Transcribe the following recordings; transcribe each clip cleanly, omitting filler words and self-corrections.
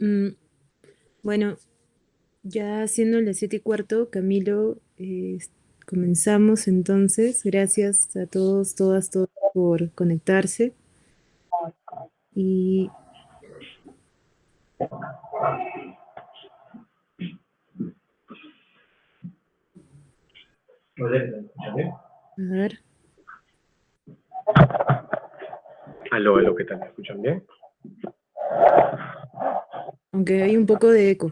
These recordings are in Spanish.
Mm, bueno, ya siendo las 7:15, Camilo, comenzamos entonces. Gracias a todos, todas, todos por conectarse. Y a ver, Aló, aló, ¿qué tal? ¿Me escuchan bien? aunque hay un poco de eco.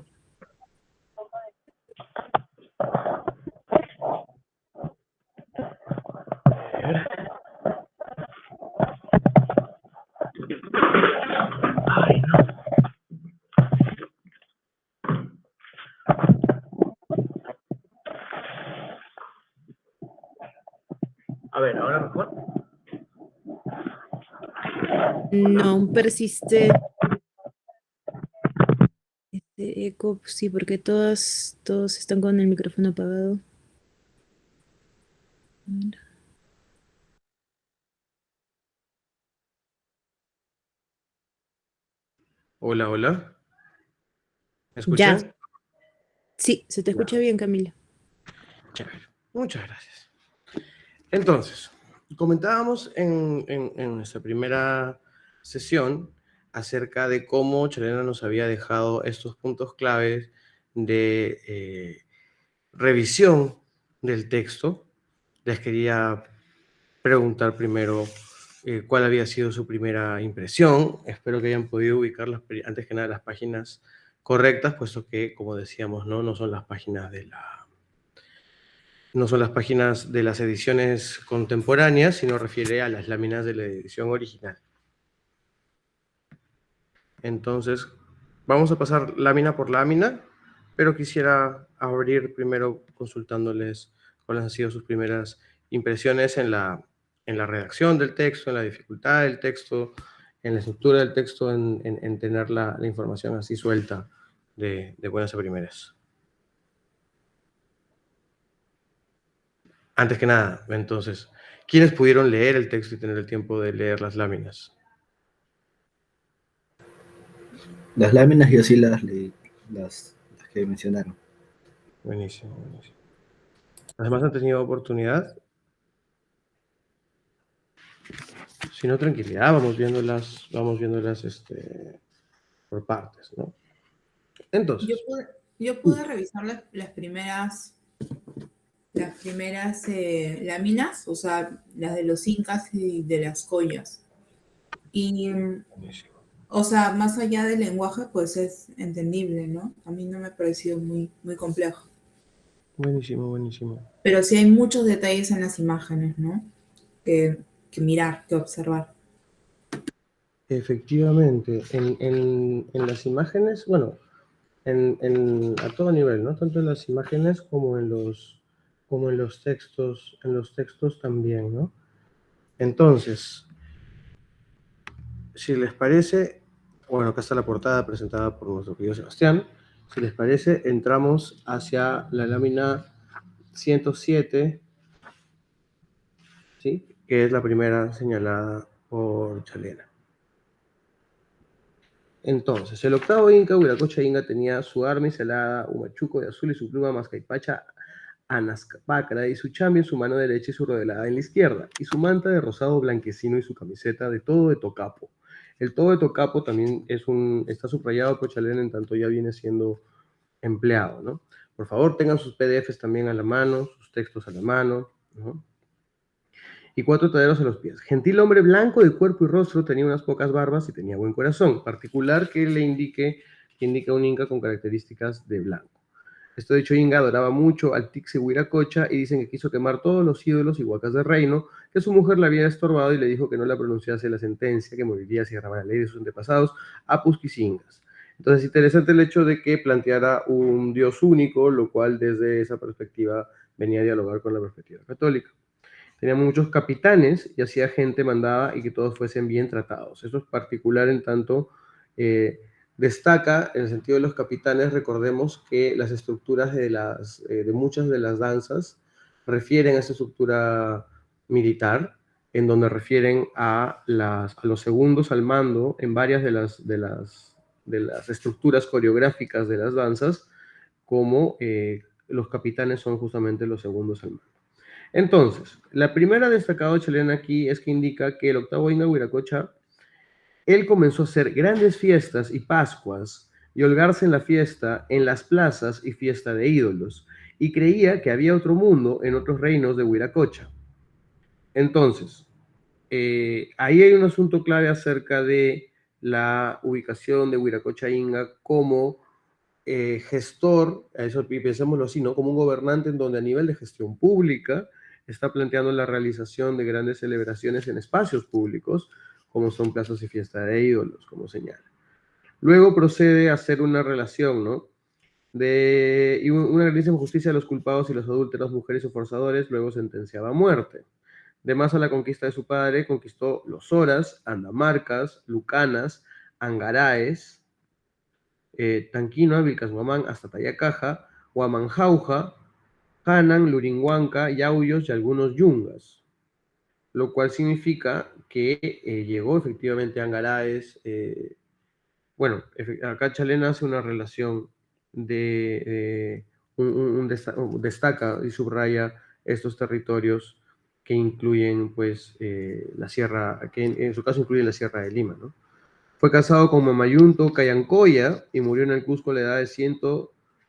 Ay, no. A ver, ¿ahora mejor? No, aún persiste este eco, sí, porque todos están con el micrófono apagado. A ver. Hola, hola. ¿Me Ya, escuchan? sí, se te escucha Ya, bien, Camilo. chévere. Muchas gracias. Entonces, comentábamos en nuestra primera sesión acerca de cómo Chelena nos había dejado estos puntos claves de revisión del texto. Les quería preguntar primero cuál había sido su primera impresión. Espero que hayan podido ubicar antes que nada las páginas correctas, puesto que, como decíamos, no son las páginas no son las páginas de las ediciones contemporáneas, sino refiere a las láminas de la edición original. Entonces, vamos a pasar lámina por lámina, pero quisiera abrir primero consultándoles cuáles han sido sus primeras impresiones en la redacción del texto, en la dificultad del texto, en la estructura del texto, en tener la información así suelta de buenas a primeras. Antes que nada, entonces, ¿quiénes pudieron leer el texto y tener el tiempo de leer las láminas? Las láminas yo sí las leí, las que mencionaron. Buenísimo, buenísimo. ¿Las demás han tenido oportunidad? Si no, tranquilidad, vamos viéndolas por partes, ¿no? Yo Entonces, pude, yo pude revisar las primeras láminas, o sea, las de los incas y de las collas. Y, buenísimo, o sea, más allá del lenguaje, pues es entendible, ¿no? A mí no me ha parecido muy complejo. buenísimo, buenísimo. Pero sí hay muchos detalles en las imágenes, ¿no? Que, que mirar, que observar. Efectivamente, en las imágenes, bueno, a todo nivel, ¿no? Tanto en las imágenes como en los textos también, ¿no? Entonces, si les parece, bueno, acá está la portada presentada por nuestro querido Sebastián. Si les parece, entramos hacia la lámina 107, ¿sí? Que es la primera señalada por Chalena. Entonces, el octavo Inca, Huiracocha Inca, tenía su arma encelada, un machuco de azul y su pluma mascaipacha anascapacra, y su chambio en su mano derecha y su rodelada en la izquierda, y su manta de rosado blanquecino y su camiseta de todo de tocapo. El todo de tocapo también está subrayado por Chalena en tanto ya viene siendo empleado, ¿no? Por favor, tengan sus PDFs también a la mano, sus textos a la mano, ¿no? Y 4 taderos a los pies. Gentil hombre blanco de cuerpo y rostro, tenía unas pocas barbas y tenía buen corazón, particular que indica un inca con características de blanco. Esto dicho Inga adoraba mucho al Tixe Huiracocha y dicen que quiso quemar todos los ídolos y huacas del reino, que su mujer le había estorbado y le dijo que no la pronunciase la sentencia, que moriría si agarraba la ley de sus antepasados a Pusquisingas. Entonces, interesante el hecho de que planteara un Dios único, lo cual desde esa perspectiva venía a dialogar con la perspectiva católica. Tenía muchos capitanes y hacía gente mandada y que todos fuesen bien tratados. Eso es particular en tanto destaca en el sentido de los capitanes. Recordemos que las estructuras de muchas de las danzas refieren a esa estructura militar, en donde refieren a los segundos al mando en varias de las estructuras coreográficas de las danzas, como los capitanes son justamente los segundos al mando. Entonces, la primera destacada chilena aquí es que indica que el octavo Inca Huiracocha, él comenzó a hacer grandes fiestas y pascuas y holgarse en la fiesta, en las plazas y fiesta de ídolos, y creía que había otro mundo en otros reinos de Huiracocha. Entonces, ahí hay un asunto clave acerca de la ubicación de Huiracocha Inga como gestor, a eso pensémoslo así, ¿no? Como un gobernante en donde a nivel de gestión pública está planteando la realización de grandes celebraciones en espacios públicos, como son plazas y fiesta de ídolos, como señala. Luego procede a hacer una relación, ¿no? Y una grandísima justicia a los culpados y los adúlteros, mujeres o forzadores, luego sentenciaba a muerte. De más a la conquista de su padre, conquistó los Horas, Andamarcas, Lucanas, Angaraes, Tanquinoa, Vilcashuamán, hasta Tayacaja, Huamanjauja, Hanan, Lurinhuanca, Yauyos y algunos yungas, lo cual significa que llegó efectivamente a Angaraes. Bueno, acá Chalena hace una relación destaca y subraya estos territorios que incluyen, pues, la sierra, que en su caso incluyen la Sierra de Lima, ¿no? Fue casado con Mamayunto Cayancoya y murió en el Cusco a la edad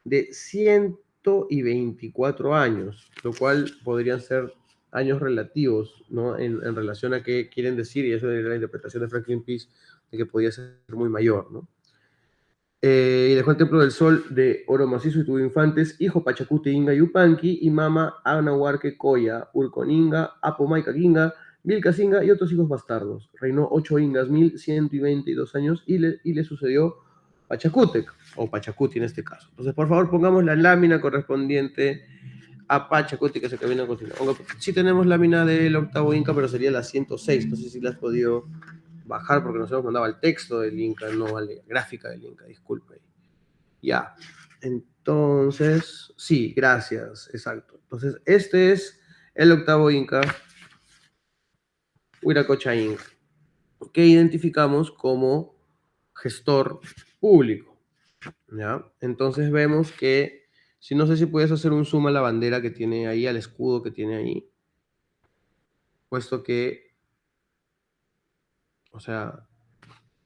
de 124 años, lo cual podrían ser años relativos, ¿no? En relación a qué quieren decir, y eso es la interpretación de Franklin Peace, de que podía ser muy mayor, ¿no? Y dejó el Templo del Sol de oro macizo y tuvo infantes, hijo Pachacuti Inga Yupanqui y mama Anahuarque Coya, Urconinga, Apomaica Ginga, Vilcasinga y otros hijos bastardos. Reinó 8 Ingas, 1122 años y le sucedió Pachacútec, o Pachacuti en este caso. Entonces, por favor, pongamos la lámina correspondiente a Pachacuti, que es el que viene a continuación. Sí tenemos lámina del octavo Inca, pero sería la 106. No sé si la has podido bajar porque nos hemos mandado el texto del Inca, no vale la gráfica del Inca, disculpe. Ya, entonces, sí, gracias, exacto. Entonces, este es el octavo Inca, Huiracocha Inca, que identificamos como gestor público, ¿ya? Entonces vemos que, si no sé si puedes hacer un zoom a la bandera que tiene ahí, al escudo que tiene ahí, puesto que, o sea,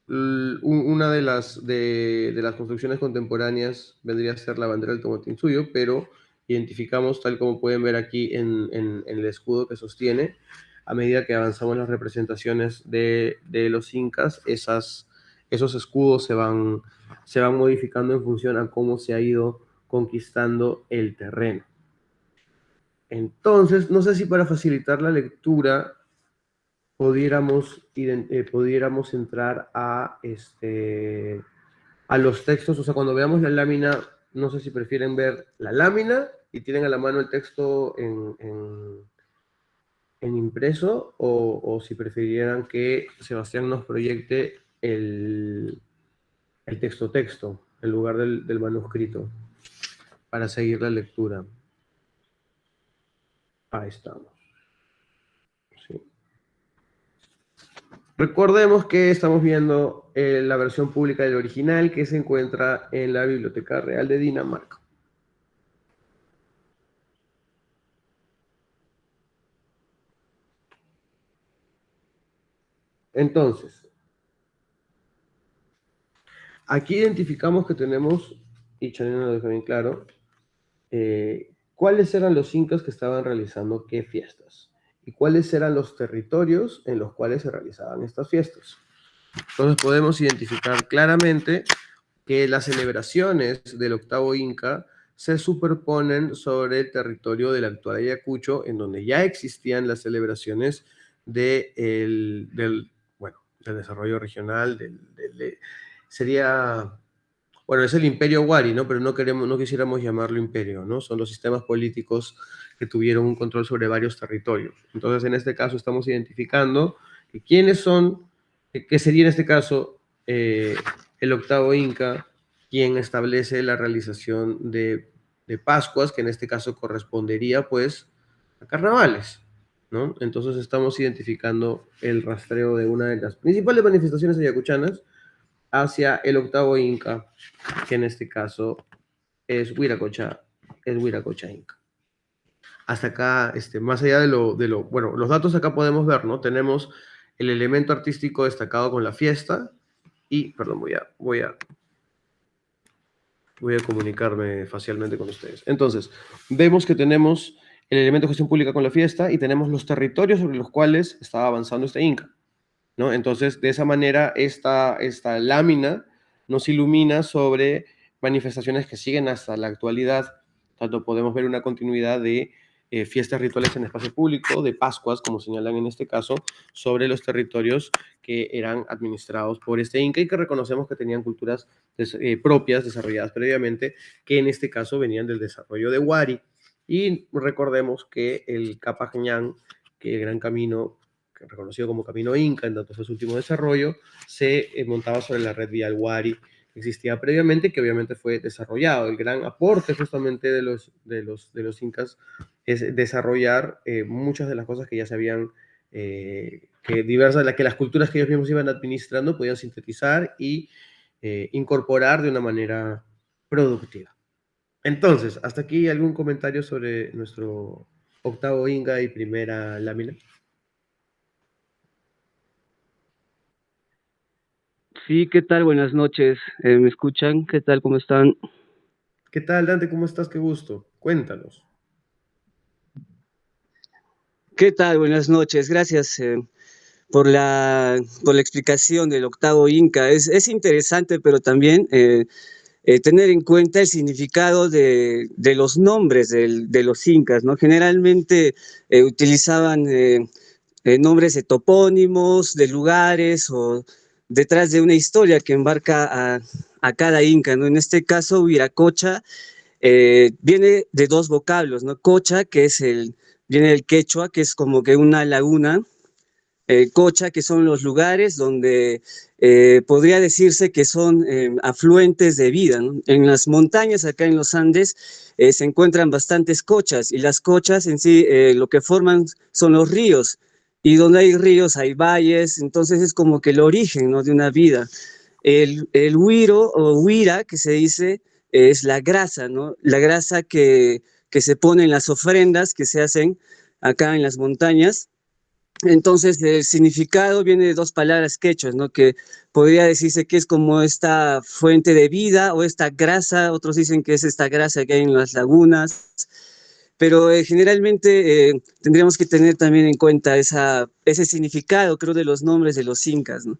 una de las construcciones contemporáneas vendría a ser la bandera del Tahuantinsuyo, pero identificamos, tal como pueden ver aquí en el escudo que sostiene, a medida que avanzamos las representaciones de los incas, esos escudos se van modificando en función a cómo se ha ido conquistando el terreno. Entonces, no sé si para facilitar la lectura pudiéramos entrar a los textos. O sea, cuando veamos la lámina, no sé si prefieren ver la lámina y tienen a la mano el texto en impreso, o si prefirieran que Sebastián nos proyecte el texto en lugar del manuscrito para seguir la lectura. Ahí estamos. Sí. Recordemos que estamos viendo la versión pública del original, que se encuentra en la Biblioteca Real de Dinamarca. Entonces, aquí identificamos que tenemos, y Chanena lo deja bien claro, cuáles eran los incas que estaban realizando qué fiestas y cuáles eran los territorios en los cuales se realizaban estas fiestas. Entonces podemos identificar claramente que las celebraciones del octavo Inca se superponen sobre el territorio del actual Ayacucho, en donde ya existían las celebraciones del desarrollo regional, sería, bueno, es el Imperio Wari, ¿no? Pero no quisiéramos llamarlo imperio, ¿no? Son los sistemas políticos que tuvieron un control sobre varios territorios. Entonces, en este caso estamos identificando que quiénes son, que sería en este caso el octavo Inca, quien establece la realización de Pascuas, que en este caso correspondería, pues, a carnavales, ¿no? Entonces estamos identificando el rastreo de una de las principales manifestaciones ayacuchanas hacia el octavo Inca, que en este caso es Wiracocha Inca. Hasta acá, más allá bueno, los datos acá podemos ver, ¿no? Tenemos el elemento artístico destacado con la fiesta y, perdón, voy a comunicarme facialmente con ustedes. Entonces, vemos que tenemos el elemento de gestión pública con la fiesta y tenemos los territorios sobre los cuales estaba avanzando este Inca, ¿no? Entonces, de esa manera, esta lámina nos ilumina sobre manifestaciones que siguen hasta la actualidad. Tanto podemos ver una continuidad de fiestas rituales en espacio público, de Pascuas, como señalan en este caso, sobre los territorios que eran administrados por este Inca y que reconocemos que tenían culturas propias, desarrolladas previamente, que en este caso venían del desarrollo de Huari. Y recordemos que el Capañán, que el Gran Camino, reconocido como Camino Inca, en tanto fue su último desarrollo, se montaba sobre la red vial Huari, que existía previamente, que obviamente fue desarrollado. El gran aporte justamente de los incas es desarrollar muchas de las cosas que ya se habían, que las culturas que ellos mismos iban administrando podían sintetizar y incorporar de una manera productiva. Entonces, hasta aquí algún comentario sobre nuestro octavo Inca y primera lámina. Sí, ¿qué tal? Buenas noches. ¿Me escuchan? ¿Qué tal? ¿Cómo están? ¿Qué tal, Dante? ¿Cómo estás? Qué gusto. Cuéntanos. ¿Qué tal? Buenas noches. Gracias por la explicación del octavo Inca. Es interesante, pero también tener en cuenta el significado de los nombres de los incas, ¿no? Generalmente utilizaban nombres de topónimos, de lugares o detrás de una historia que embarca a cada inca, ¿no? En este caso, Wiracocha viene de dos vocablos, ¿no? Cocha, que viene del quechua, que es como que una laguna, Cocha, que son los lugares donde podría decirse que son afluentes de vida, ¿no? En las montañas, acá en los Andes, se encuentran bastantes cochas y las cochas en sí lo que forman son los ríos y donde hay ríos hay valles, entonces es como que el origen, ¿no?, de una vida. El huiro o huira, que se dice, es la grasa, ¿no? La grasa que se pone en las ofrendas que se hacen acá en las montañas. Entonces, el significado viene de dos palabras quechuas, ¿no? Que podría decirse que es como esta fuente de vida o esta grasa, otros dicen que es esta grasa que hay en las lagunas, pero generalmente tendríamos que tener también en cuenta ese significado, creo, de los nombres de los incas, ¿no?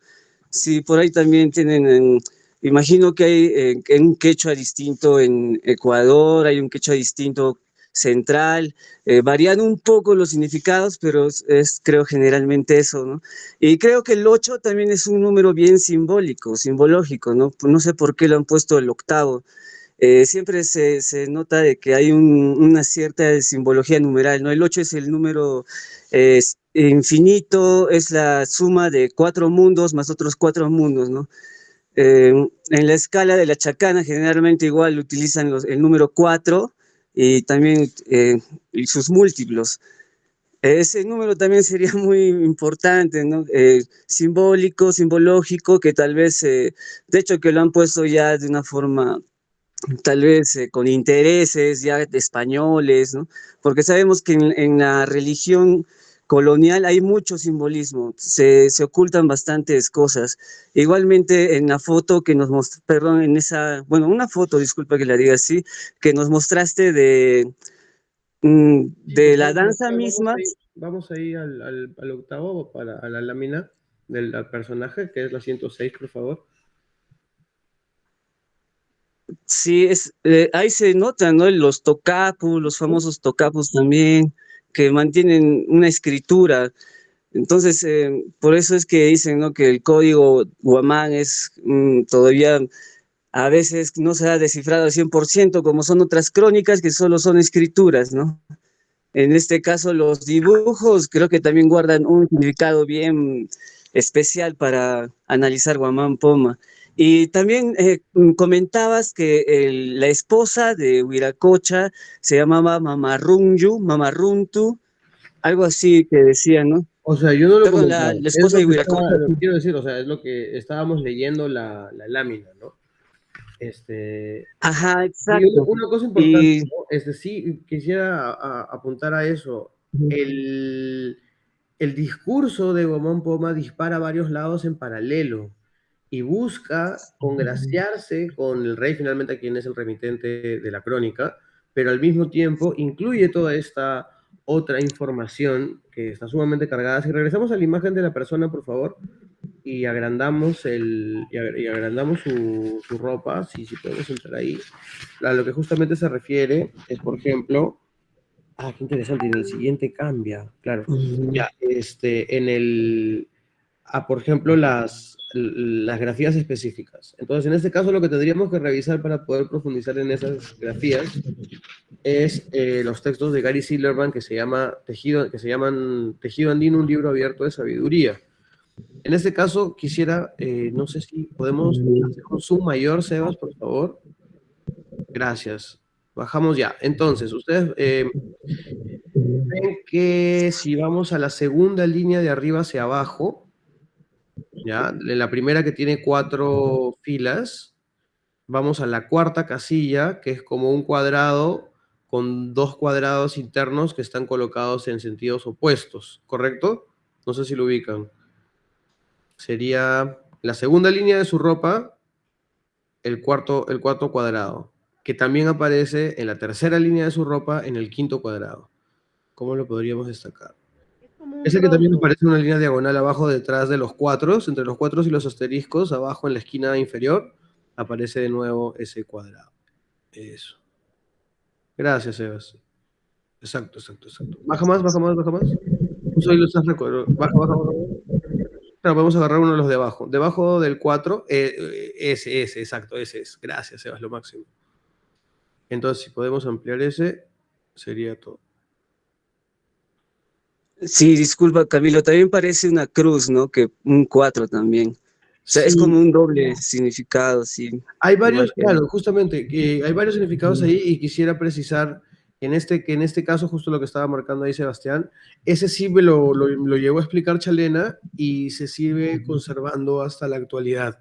Sí, por ahí también tienen, imagino que hay un quechua distinto en Ecuador, hay un quechua distinto central, varían un poco los significados, pero creo generalmente eso, ¿no? Y creo que el 8 también es un número bien simbólico, simbológico, ¿no? No sé por qué lo han puesto el octavo. Siempre se nota de que hay una cierta simbología numeral, ¿no? El 8 es el número infinito, es la suma de 4 mundos más otros 4 mundos, ¿no? En la escala de la chacana generalmente igual utilizan el número 4 y también y sus múltiplos. Ese número también sería muy importante, ¿no? Simbólico, simbológico, que tal vez, de hecho que lo han puesto ya de una forma tal vez con intereses ya de españoles, ¿no? Porque sabemos que en la religión colonial hay mucho simbolismo, se ocultan bastantes cosas. Igualmente en la foto que nos perdón, una foto, disculpa que la diga así, que nos mostraste de la danza misma. Vamos ahí al octavo, a la lámina del personaje, que es la 106, por favor. Sí, ahí se nota, ¿no? Los tocapus, los famosos tocapus también, que mantienen una escritura. Entonces, por eso es que dicen, ¿no?, que el código guamán es todavía a veces no se ha descifrado al 100%, como son otras crónicas que solo son escrituras, ¿no? En este caso, los dibujos creo que también guardan un significado bien especial para analizar Guamán Poma. Y también comentabas que la esposa de Wiracocha se llamaba Mamarrunyu, Mamarruntu, algo así que decía, ¿no? O sea, yo no lo he Perdón, comentado. la Es esposa lo de que Huiracocha. quiero decir, o sea, es lo que estábamos leyendo la lámina, ¿no? Este, Ajá, y exacto. una cosa importante, Y ¿no? Sí, quisiera apuntar a eso. El discurso de Gomón Poma dispara a varios lados en paralelo y busca congraciarse con el rey, finalmente, quien es el remitente de la crónica, pero al mismo tiempo incluye toda esta otra información que está sumamente cargada. Si regresamos a la imagen de la persona, por favor, y agrandamos, y agrandamos su ropa, si podemos entrar ahí. A lo que justamente se refiere es, por ejemplo, qué interesante, en el siguiente cambia, claro. Ya, por ejemplo, las grafías específicas. Entonces, en este caso, lo que tendríamos que revisar para poder profundizar en esas grafías es los textos de Gary Silverman que se llaman Tejido Andino, un libro abierto de sabiduría. En este caso, quisiera, no sé si podemos hacer un zoom mayor, Sebas, por favor. Gracias. Bajamos ya. Entonces, ustedes ven que si vamos a la segunda línea de arriba hacia abajo, ¿ya? En la primera que tiene 4 filas, vamos a la cuarta casilla, que es como un cuadrado con 2 cuadrados internos que están colocados en sentidos opuestos, ¿correcto? No sé si lo ubican. Sería la segunda línea de su ropa, el cuarto cuadrado, que también aparece en la tercera línea de su ropa, en el quinto cuadrado. ¿Cómo lo podríamos destacar? Es como un Ese que también tronco. aparece una línea diagonal abajo detrás de los cuatros, entre los cuatros y los asteriscos, abajo en la esquina inferior, aparece de nuevo ese cuadrado. Eso. Gracias, Sebas. Exacto. Baja más. Justo ahí lo estás recordando. Baja. Claro, podemos agarrar uno de los de abajo. Debajo del 4, exacto, ese es. Gracias, Sebas, lo máximo. Entonces, si podemos ampliar ese, sería todo. sí, disculpa, Camilo, también parece una cruz, ¿no? Que un 4 también. O sea, es como Sí, un doble significado, sí. hay Igual varios, que... claro, justamente, que hay varios significados ahí y quisiera precisar que en este caso, justo lo que estaba marcando ahí Sebastián, ese sí me lo llegó a explicar Chalena y se sigue conservando hasta la actualidad.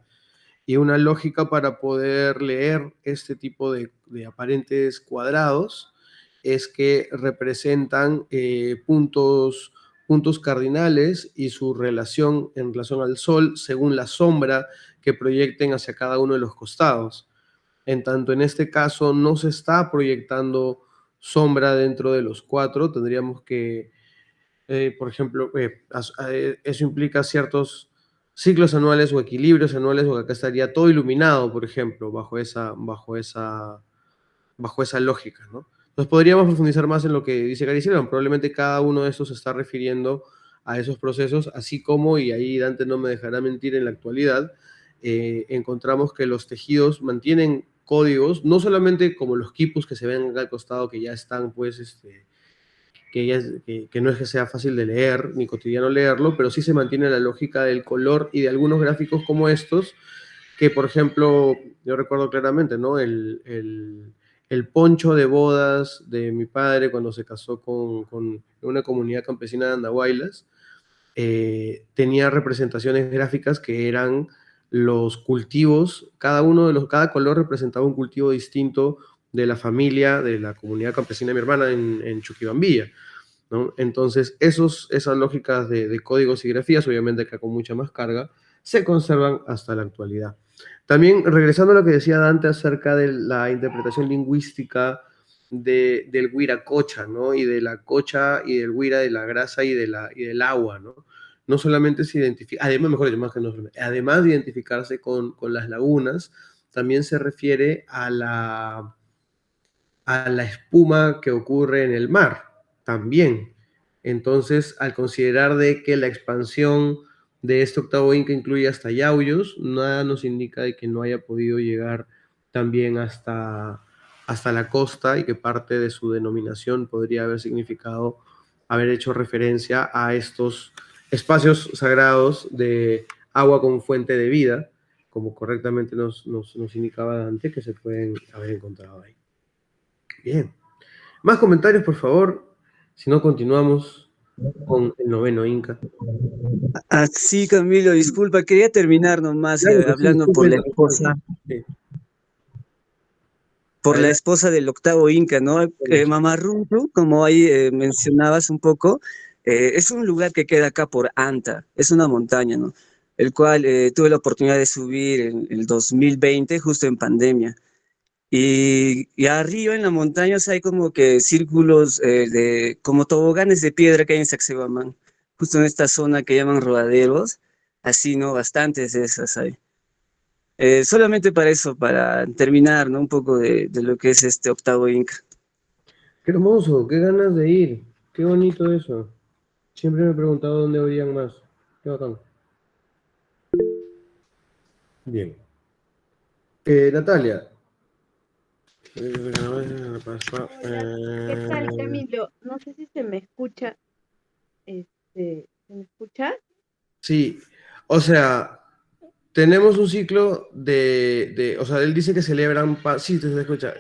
Y una lógica para poder leer este tipo de aparentes cuadrados es que representan puntos cardinales y su relación en relación al Sol según la sombra que proyecten hacia cada uno de los costados. En tanto, en este caso no se está proyectando sombra dentro de los 4, tendríamos que, por ejemplo, eso implica ciertos ciclos anuales o equilibrios anuales, o que acá estaría todo iluminado, por ejemplo, bajo esa lógica, ¿no? Entonces podríamos profundizar más en lo que dice Gary Silverman. Probablemente cada uno de estos se está refiriendo a esos procesos, así como, y ahí Dante no me dejará mentir, en la actualidad encontramos que los tejidos mantienen códigos, no solamente como los quipus que se ven acá al costado, que ya están, pues, que no es que sea fácil de leer, ni cotidiano leerlo, pero sí se mantiene la lógica del color y de algunos gráficos como estos, que por ejemplo, yo recuerdo claramente, ¿no? El poncho de bodas de mi padre cuando se casó con una comunidad campesina de Andahuaylas, tenía representaciones gráficas que eran los cultivos, cada color representaba un cultivo distinto de la familia, de la comunidad campesina de mi hermana en Chuquibambilla, ¿no? Entonces, esas lógicas de códigos y grafías, obviamente acá con mucha más carga, se conservan hasta la actualidad. También, regresando a lo que decía Dante acerca de la interpretación lingüística del huiracocha, ¿no? Y de la cocha y del huira, de la grasa y del agua, ¿no? No solamente se identifica, además, mejor dicho, más que no, además de identificarse con las lagunas, también se refiere a la espuma que ocurre en el mar, también. Entonces, al considerar de que la expansión de este octavo inca incluye hasta Yauyos, nada nos indica de que no haya podido llegar también hasta la costa y que parte de su denominación podría haber significado haber hecho referencia a estos espacios sagrados de agua como fuente de vida, como correctamente nos indicaba Dante, que se pueden haber encontrado ahí. Bien. Más comentarios, por favor. Si no, continuamos con el noveno Inca. Ah, sí, Camilo, disculpa, quería terminar nomás Claro que sí, hablando disculpe. Sí, por la adelante. esposa del octavo Inca, ¿no? Mamarruchu, como ahí mencionabas un poco, es un lugar que queda acá por Anta, es una montaña, ¿no? El cual tuve la oportunidad de subir en el 2020, justo en pandemia. Y arriba en la montaña o sea, hay como que círculos como toboganes de piedra que hay en Sacsayhuamán, justo en esta zona que llaman rodaderos, así, ¿no? Bastantes de esas hay. Solamente para eso, para terminar, ¿no? Un poco de lo que es este octavo Inca. Qué hermoso, qué ganas de ir. Qué bonito eso. Siempre me he preguntado dónde habrían más. Qué bacán. Bien. Natalia. ¿Qué tal, Camilo? No sé si se me escucha. ¿Se me escucha? Sí, o sea, tenemos un ciclo o sea, él dice que celebran, sí, te escucha,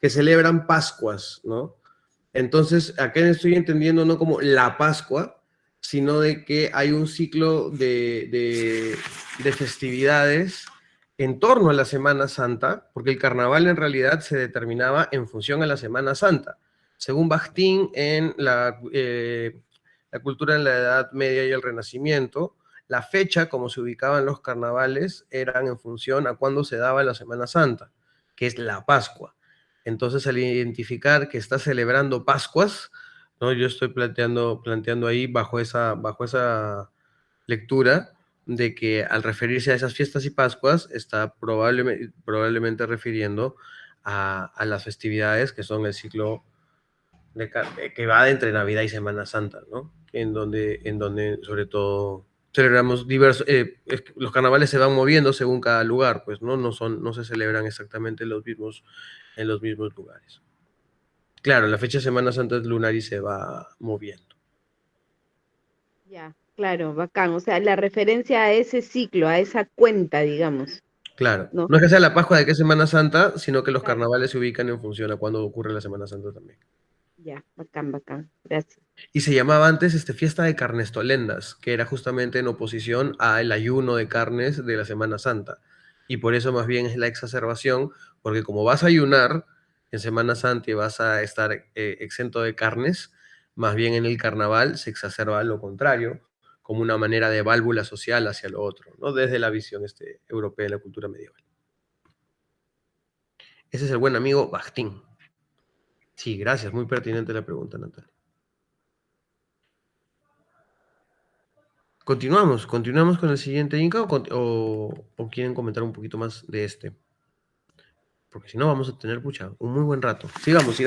que celebran Pascuas, ¿no? Entonces, acá estoy entendiendo no como la Pascua, sino de que hay un ciclo de festividades en torno a la Semana Santa, porque el carnaval en realidad se determinaba en función a la Semana Santa. Según Bakhtin, en la cultura en la Edad Media y el Renacimiento, la fecha como se ubicaban los carnavales eran en función a cuándo se daba la Semana Santa, que es la Pascua. Entonces, al identificar que está celebrando Pascuas, ¿no? Yo estoy planteando ahí bajo esa lectura de que al referirse a esas fiestas y Pascuas está probablemente refiriendo a las festividades que son el ciclo que va de entre Navidad y Semana Santa, ¿no? En donde sobre todo celebramos los carnavales se van moviendo según cada lugar, pues, ¿no? No se celebran exactamente en los mismos lugares. Claro, la fecha de Semana Santa es lunar y se va moviendo. Ya, claro, bacán. O sea, la referencia a ese ciclo, a esa cuenta, digamos, Claro, ¿no? no es que sea la Pascua de qué Semana Santa, sino que los Claro. carnavales se ubican en función a cuándo ocurre la Semana Santa también. Ya, bacán, bacán. Gracias. Y se llamaba antes fiesta de carnestolendas, que era justamente en oposición al ayuno de carnes de la Semana Santa. Y por eso más bien es la exacerbación, porque como vas a ayunar en Semana Santa y vas a estar exento de carnes, más bien en el carnaval se exacerba lo contrario, como una manera de válvula social hacia lo otro, ¿no? Desde la visión europea de la cultura medieval. Ese es el buen amigo Bakhtin. Sí, gracias, muy pertinente la pregunta, Natalia. Continuamos con el siguiente Inca o quieren comentar un poquito más de este. Porque si no vamos a tener, pucha, un muy buen rato. Sigamos.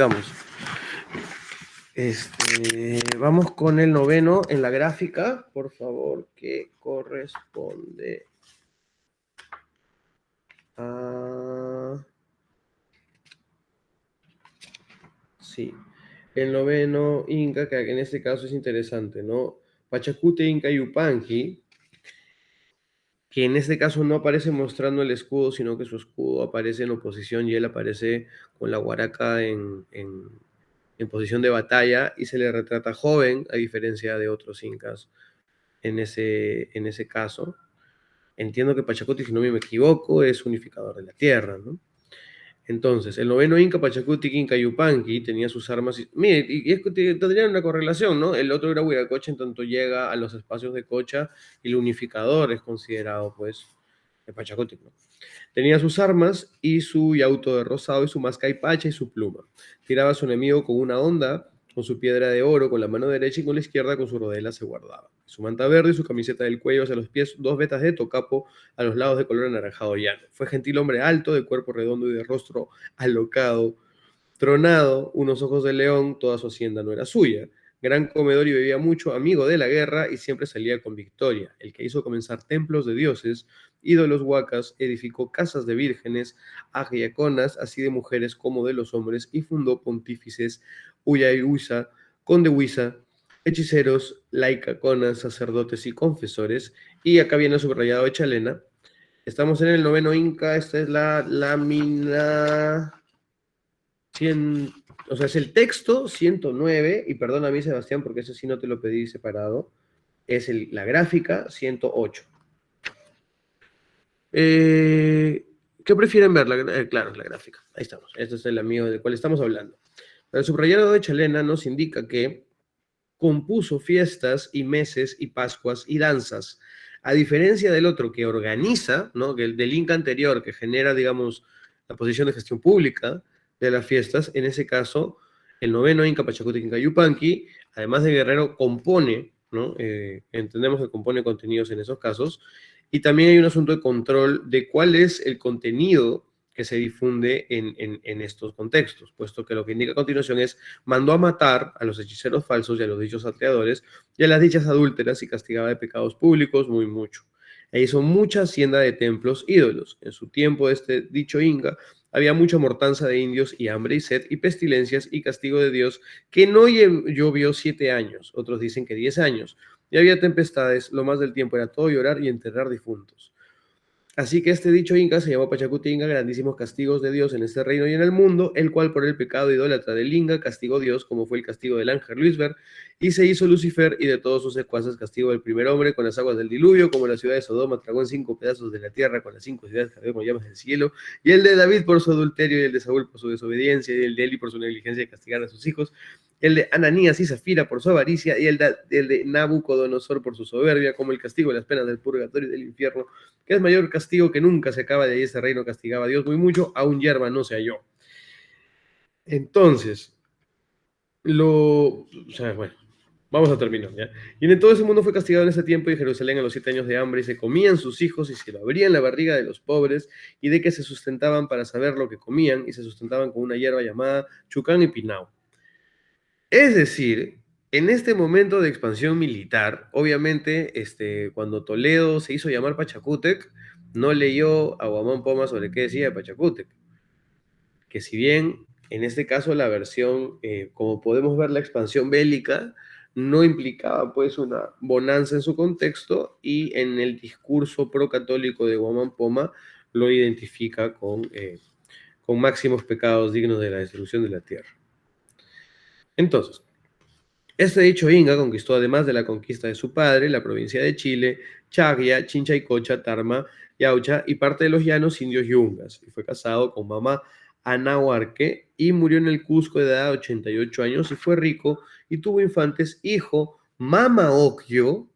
Vamos con el noveno en la gráfica, por favor, que corresponde a... Sí, el noveno Inca, que en este caso es interesante, ¿no? Pachacute Inca Yupanqui, que en este caso no aparece mostrando el escudo, sino que su escudo aparece en oposición y él aparece con la guaraca en posición de batalla y se le retrata joven, a diferencia de otros incas en ese caso. Entiendo que Pachacuti, si no me equivoco, es unificador de la tierra, ¿no? Entonces, el noveno Inca, Pachacuti, Inca Yupanqui, tenía sus armas. Mire, y es que tendrían una correlación, ¿no? El otro era Huiracocha, en tanto llega a los espacios de Cocha y el unificador es considerado, pues, el Pachacuti, ¿no? Tenía sus armas y su yauto de rosado y su mascaipacha y su pluma. Tiraba a su enemigo con una honda, con su piedra de oro, con la mano derecha y con la izquierda con su rodela se guardaba. Su manta verde y su camiseta del cuello hacia los pies, dos vetas de tocapo a los lados de color anaranjado llano. Fue gentil hombre alto, de cuerpo redondo y de rostro alocado, tronado, unos ojos de león, toda su hacienda no era suya. Gran comedor y bebía mucho, amigo de la guerra y siempre salía con victoria. El que hizo comenzar templos de dioses, ídolos huacas, edificó casas de vírgenes, agiaconas, así de mujeres como de los hombres, y fundó pontífices, uyayuisa, condehuisa, hechiceros, laicaconas, sacerdotes y confesores. Y acá viene subrayado Echalena. Estamos en el noveno Inca, esta es la lámina O sea, es el texto 109, y perdona a mí, Sebastián, porque eso sí no te lo pedí separado, es la gráfica 108. ¿Qué prefieren ver? Claro, la gráfica. Ahí estamos. Este es el amigo del cual estamos hablando. El subrayado de Chalena nos indica que compuso fiestas y meses y pascuas y danzas. A diferencia del otro que organiza, ¿no? Del Inca anterior que genera, digamos, la posición de gestión pública de las fiestas, en ese caso, el noveno Inca Pachacutic Inca Yupanqui, además de guerrero, compone, ¿no? Entendemos que compone contenidos en esos casos, y también hay un asunto de control de cuál es el contenido que se difunde en estos contextos, puesto que lo que indica a continuación es: mandó a matar a los hechiceros falsos y a los dichos salteadores y a las dichas adúlteras y castigaba de pecados públicos muy mucho. E hizo mucha hacienda de templos ídolos. En su tiempo, este dicho Inca, había mucha mortanza de indios y hambre y sed y pestilencias y castigo de Dios, que no llovió 7 años, otros dicen que 10 años, y había tempestades, lo más del tiempo era todo llorar y enterrar difuntos. Así que este dicho Inca se llamó Pachacuti-Inca, grandísimos castigos de Dios en este reino y en el mundo, el cual por el pecado idólatra del Inca castigó Dios, como fue el castigo del ángel Luisfer, y se hizo Lucifer y de todos sus secuaces castigo del primer hombre con las aguas del diluvio, como la ciudad de Sodoma tragó en 5 pedazos de la tierra con las 5 ciudades que había con llamas del cielo, y el de David por su adulterio, y el de Saúl por su desobediencia, y el de Eli por su negligencia de castigar a sus hijos, el de Ananías y Zafira por su avaricia, y el de Nabucodonosor por su soberbia, como el castigo de las penas del purgatorio y del infierno, que es mayor castigo que nunca se acaba de ahí. Este reino castigaba a Dios muy mucho, aún yerba no se halló. Entonces, bueno, vamos a terminar, ¿ya? Y en todo ese mundo fue castigado en ese tiempo, y Jerusalén a los 7 años de hambre, y se comían sus hijos, y se lo abrían la barriga de los pobres, y de que se sustentaban para saber lo que comían, y se sustentaban con una hierba llamada chucán y pinau. Es decir, en este momento de expansión militar, obviamente, cuando Toledo se hizo llamar Pachacútec, no leyó a Guamán Poma sobre qué decía de Pachacútec. Que si bien, en este caso, la versión, como podemos ver, la expansión bélica, no implicaba pues una bonanza en su contexto, y en el discurso procatólico de Guamán Poma lo identifica con máximos pecados dignos de la destrucción de la tierra. Entonces, este dicho Inca conquistó, además de la conquista de su padre, la provincia de Chile, Chaglia, Chinchaycocha, Tarma, Yaucha y parte de los llanos indios yungas, y fue casado con mamá Anahuarque y murió en el Cusco de edad de 88 años, y fue rico y tuvo infantes: hijo Mama Ocllo,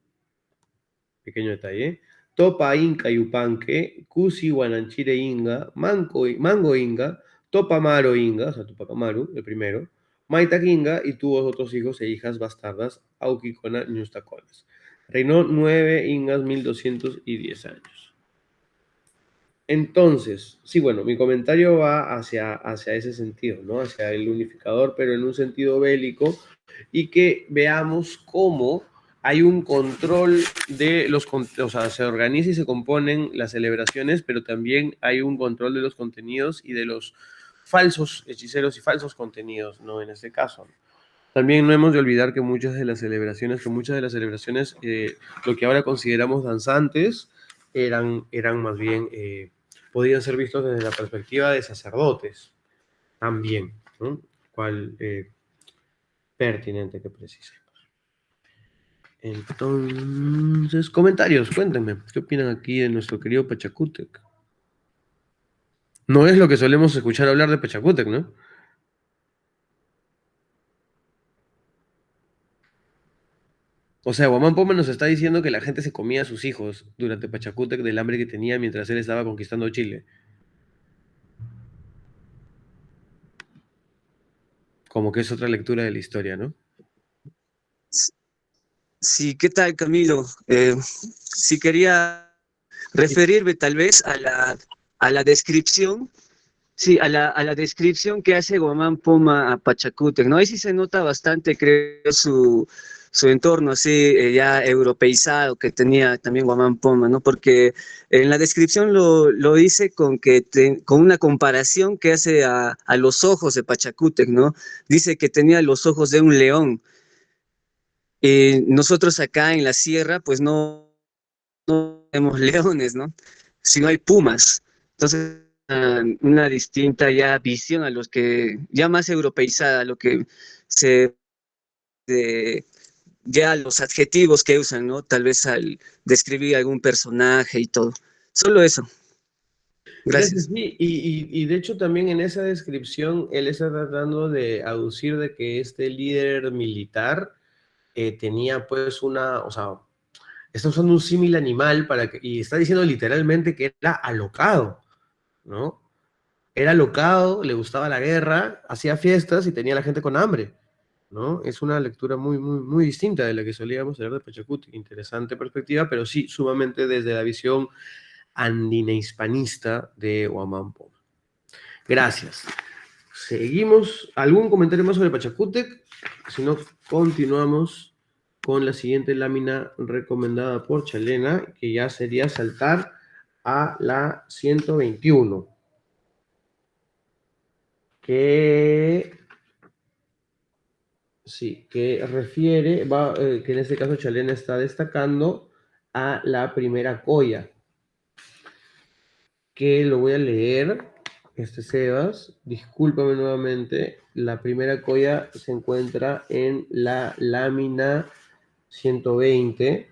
pequeño detalle, Topa Inca Yupanque, Cusi Guananchire Inga, Mango Inga, Topa Maro Inga, o sea, Tupac Amaru, el primero, Maitac Inga, y tuvo otros hijos e hijas bastardas, Auquicona Ñustaconas. Reinó 9 Ingas, 1210 años. Entonces, sí, bueno, mi comentario va hacia ese sentido, ¿no? Hacia el unificador, pero en un sentido bélico, y que veamos cómo hay un control de o sea, se organiza y se componen las celebraciones, pero también hay un control de los contenidos y de los falsos hechiceros y falsos contenidos, ¿no? En este caso. También no hemos de olvidar que muchas de las celebraciones, lo que ahora consideramos danzantes, eran más bien, podían ser vistos desde la perspectiva de sacerdotes también, ¿no? Cual pertinente que precisemos. Entonces, comentarios, cuéntenme, ¿qué opinan aquí de nuestro querido Pachacútec? No es lo que solemos escuchar hablar de Pachacútec, ¿no? O sea, Guamán Poma nos está diciendo que la gente se comía a sus hijos durante Pachacútec del hambre que tenía mientras él estaba conquistando Chile. Como que es otra lectura de la historia, ¿no? Sí, ¿qué tal, Camilo? Sí quería referirme tal vez a la descripción, sí, a la descripción que hace Guamán Poma a Pachacútec, ¿no? Ahí sí se nota bastante, creo, su entorno así ya europeizado que tenía también Guamán Poma, ¿no? Porque en la descripción lo dice con una comparación que hace a los ojos de Pachacútec, ¿no? Dice que tenía los ojos de un león. Nosotros acá en la sierra, pues no tenemos leones, ¿no? Sino hay pumas. Entonces, una distinta ya visión a los que, ya más europeizada, a lo que se, ya los adjetivos que usan, ¿no? Tal vez al describir algún personaje y todo. Solo eso. Gracias. Sí, y de hecho también en esa descripción él está tratando de aducir de que este líder militar tenía pues o sea, está usando un símil animal y está diciendo literalmente que era alocado, ¿no? Era alocado, le gustaba la guerra, hacía fiestas y tenía a la gente con hambre, ¿no? Es una lectura muy, muy, muy distinta de la que solíamos leer de Pachacuti. Interesante perspectiva, pero sí, sumamente desde la visión andina-hispanista de Huamampo. Gracias. Seguimos. ¿Algún comentario más sobre Pachacútec? Si no, continuamos con la siguiente lámina recomendada por Chalena, que ya sería saltar a la 121. Que refiere, que en este caso Chalena está destacando a la primera colla, que lo voy a leer, Sebas, discúlpame nuevamente, la primera colla se encuentra en la lámina 120,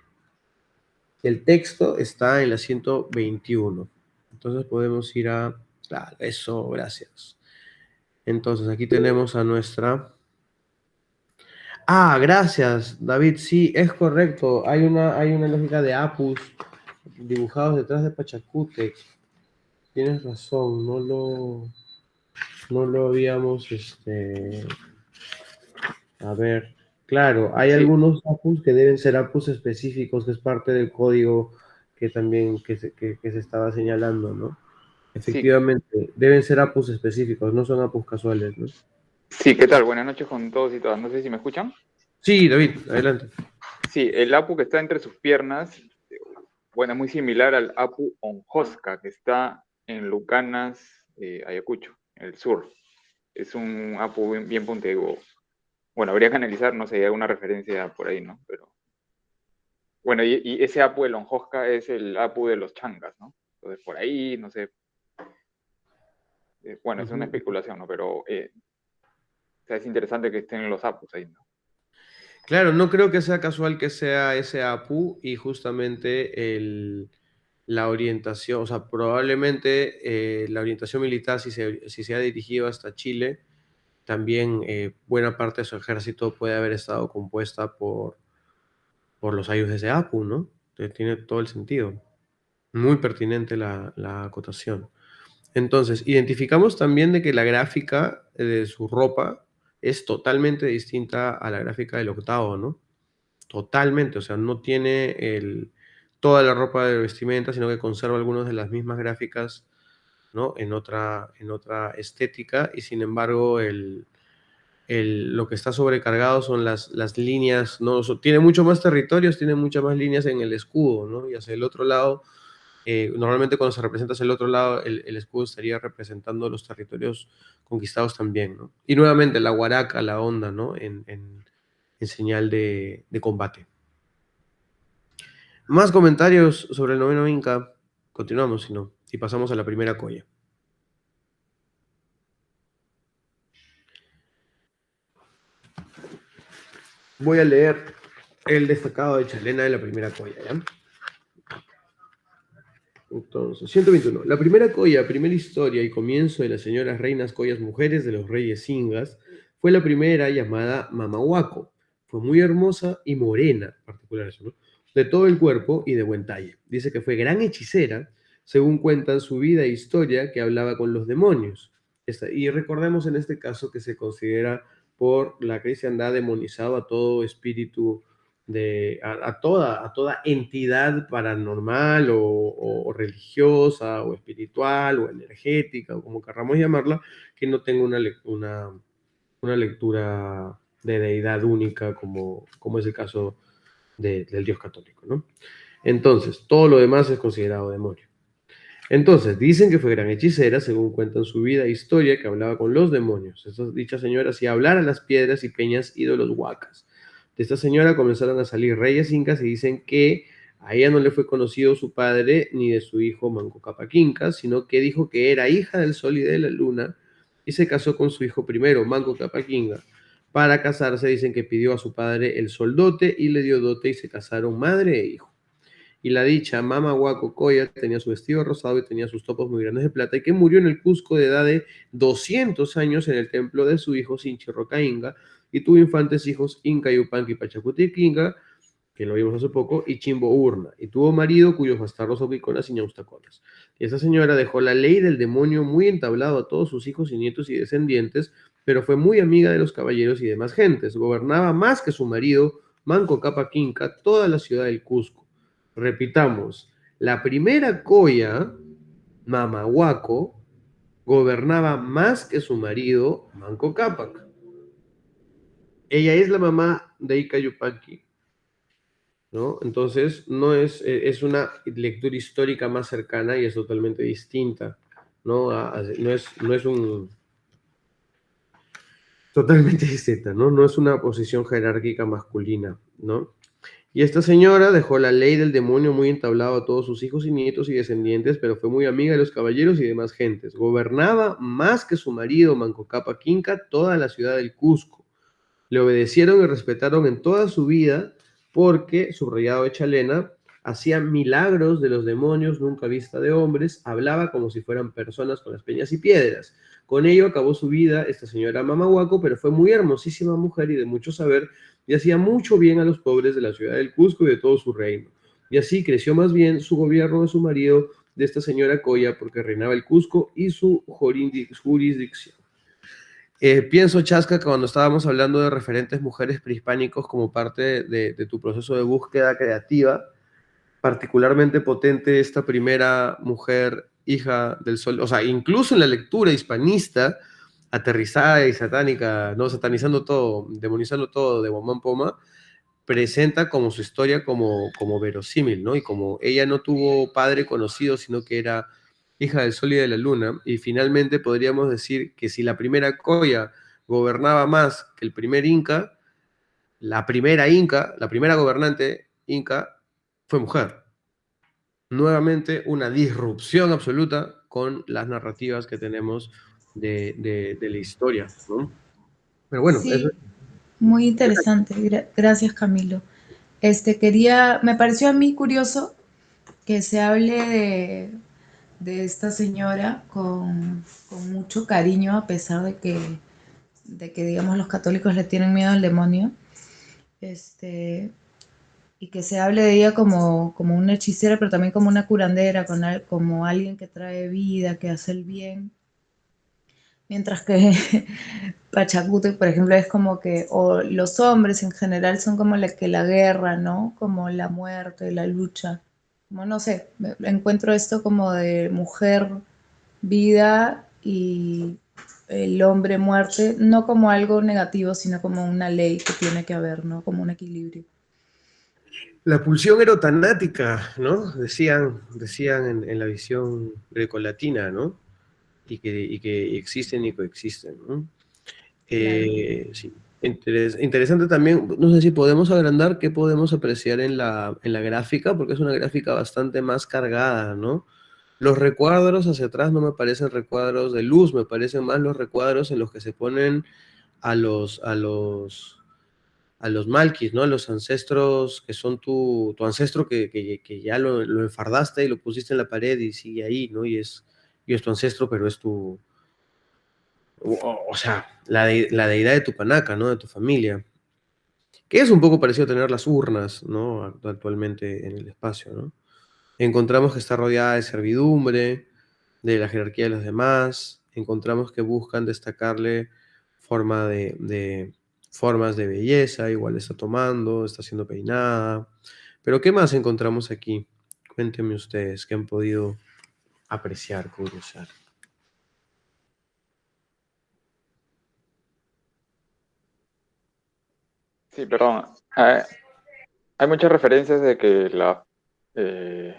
el texto está en la 121, entonces podemos ir a, claro, eso, gracias. Entonces aquí tenemos a nuestra... Ah, gracias, David. Sí, es correcto. Hay una lógica de apus dibujados detrás de Pachacútec. Tienes razón, no lo habíamos, a ver, claro, hay algunos apus que deben ser apus específicos, que es parte del código que también que se estaba señalando, ¿no? Efectivamente, deben ser apus específicos, no son apus casuales, ¿no? Sí, ¿qué tal? Buenas noches con todos y todas. No sé si me escuchan. Sí, David, adelante. Sí, el apu que está entre sus piernas, bueno, es muy similar al apu onjosca que está en Lucanas, Ayacucho, en el sur. Es un apu bien puntiagudo. Bueno, habría que analizar, no sé, hay alguna referencia por ahí, ¿no? Pero bueno, y ese apu, el onjosca, es el apu de los changas, ¿no? Entonces, por ahí, no sé. Bueno, es una especulación, ¿no? Pero o sea, es interesante que estén los apus ahí, ¿no? Claro, no creo que sea casual que sea ese APU y justamente la orientación, o sea, probablemente la orientación militar, si se ha dirigido hasta Chile, también buena parte de su ejército puede haber estado compuesta por los ayllus de ese APU, ¿no? Entonces, tiene todo el sentido. Muy pertinente la acotación. Entonces, identificamos también de que la gráfica de su ropa es totalmente distinta a la gráfica del octavo, ¿no? Totalmente, o sea, no tiene toda la ropa de vestimenta, sino que conserva algunas de las mismas gráficas, ¿no? En otra estética, y sin embargo, lo que está sobrecargado son las líneas, ¿no? Tiene mucho más territorios, tiene muchas más líneas en el escudo, ¿no? Y hacia el otro lado, normalmente cuando se representa hacia el otro lado, el escudo estaría representando los territorios conquistados también, ¿no? Y nuevamente la guaraca, la onda, ¿no? En señal de combate. Más comentarios sobre el noveno Inca. Continuamos, si no, y pasamos a la primera colla. Voy a leer el destacado de Chalena de la primera colla, ¿ya? Entonces, 121. La primera colla, primera historia y comienzo de las señoras reinas collas mujeres de los reyes ingas, fue la primera llamada Mamahuaco. Fue muy hermosa y morena, particular eso, ¿no? De todo el cuerpo y de buen talle. Dice que fue gran hechicera, según cuentan su vida e historia, que hablaba con los demonios. Y recordemos en este caso que se considera por la cristiandad demonizado a todo espíritu a toda entidad paranormal o religiosa o espiritual o energética o como queramos llamarla, que no tenga una lectura de deidad única como es el caso del Dios católico, ¿no? Entonces, todo lo demás es considerado demonio. Entonces, dicen que fue gran hechicera, según cuentan su vida e historia, que hablaba con los demonios. Dicha señora hacía hablar a las piedras y peñas ídolos huacas. De esta señora comenzaron a salir reyes incas y dicen que A ella no le fue conocido su padre ni de su hijo Manco Cápac Inca, sino que dijo que era hija del sol y de la luna y se casó con su hijo primero, Manco Cápac Inca. Para casarse dicen que pidió a su padre el soldote y le dio dote y se casaron madre e hijo. Y la dicha Mama Huaco Coya tenía su vestido rosado y tenía sus topos muy grandes de plata y que murió en el Cusco de edad de 200 años en el templo de su hijo Sinchi-Roca Inga y tuvo infantes hijos Inca Yupanqui Pachacutic Inga, que lo vimos hace poco, y Chimbo Urna, y tuvo marido cuyos bastardos oquiconas y ñaustaconas. Y esa señora dejó la ley del demonio muy entablado a todos sus hijos y nietos y descendientes, pero fue muy amiga de los caballeros y demás gentes. Gobernaba más que su marido, Manco Cápac Inca, toda la ciudad del Cusco. Repitamos, la primera Coya, Mamahuaco, gobernaba más que su marido, Manco Cápac. Ella es la mamá de Inca Yupanqui, ¿no? Entonces, no es una lectura histórica más cercana y es totalmente distinta, ¿no? No es un... Totalmente distinta, ¿no? No es una posición jerárquica masculina, ¿no? Y esta señora dejó la ley del demonio muy entablado a todos sus hijos y nietos y descendientes, pero fue muy amiga de los caballeros y demás gentes. Gobernaba más que su marido Manco Cápac Inca toda la ciudad del Cusco. Le obedecieron y respetaron en toda su vida porque, subrayado de Chalena, hacía milagros de los demonios nunca vista de hombres, hablaba como si fueran personas con las peñas y piedras. Con ello acabó su vida esta señora Mamahuaco, pero fue muy hermosísima mujer y de mucho saber, y hacía mucho bien a los pobres de la ciudad del Cusco y de todo su reino. Y así creció más bien su gobierno de su marido, de esta señora Coya, porque reinaba el Cusco y su jurisdicción. Pienso, Chasca, que cuando estábamos hablando de referentes mujeres prehispánicos como parte de tu proceso de búsqueda creativa, particularmente potente esta primera mujer hija del sol, o sea, incluso en la lectura hispanista, aterrizada y satánica, no satanizando todo, demonizando todo de Guamán Poma, presenta como su historia como verosímil, ¿no? Y como ella no tuvo padre conocido, sino que era hija del sol y de la luna, y finalmente podríamos decir que si la primera Coya gobernaba más que el primer Inca, la primera gobernante Inca, fue mujer. Nuevamente una disrupción absoluta con las narrativas que tenemos de la historia, ¿no? Pero bueno, eso Sí, muy interesante. Gracias, Camilo. Me pareció a mí curioso que se hable de esta señora con mucho cariño, a pesar de que, digamos, los católicos le tienen miedo al demonio, y que se hable de ella como una hechicera, pero también como una curandera, como alguien que trae vida, que hace el bien. Mientras que Pachacute, por ejemplo, es como que, o los hombres en general son como la guerra, ¿no? Como la muerte, la lucha. Como no sé, encuentro esto como de mujer, vida y el hombre, muerte, no como algo negativo, sino como una ley que tiene que haber, ¿no? Como un equilibrio. la pulsión erotanática, ¿no? Decían en la visión grecolatina, ¿no? Y que existen y coexisten, ¿no? Claro. Sí. Interesante también, no sé si podemos agrandar qué podemos apreciar en la gráfica, porque es una gráfica bastante más cargada, ¿no? Los recuadros hacia atrás no me parecen recuadros de luz, me parecen más los recuadros en los que se ponen a los malquis, ¿no? A los ancestros que son tu ancestro que ya lo enfardaste y lo pusiste en la pared y sigue ahí, ¿no? Y es tu ancestro, pero es o sea, la deidad de tu panaca, ¿no? De tu familia. Que es un poco parecido a tener las urnas, ¿no? Actualmente en el espacio, ¿no? Encontramos que está rodeada de servidumbre, de la jerarquía de los demás. Encontramos que buscan destacarle formas de belleza, igual está tomando, está siendo peinada. Pero ¿qué más encontramos aquí? Cuéntenme ustedes qué han podido apreciar, curiosar. Sí, perdón. Hay muchas referencias de que eh,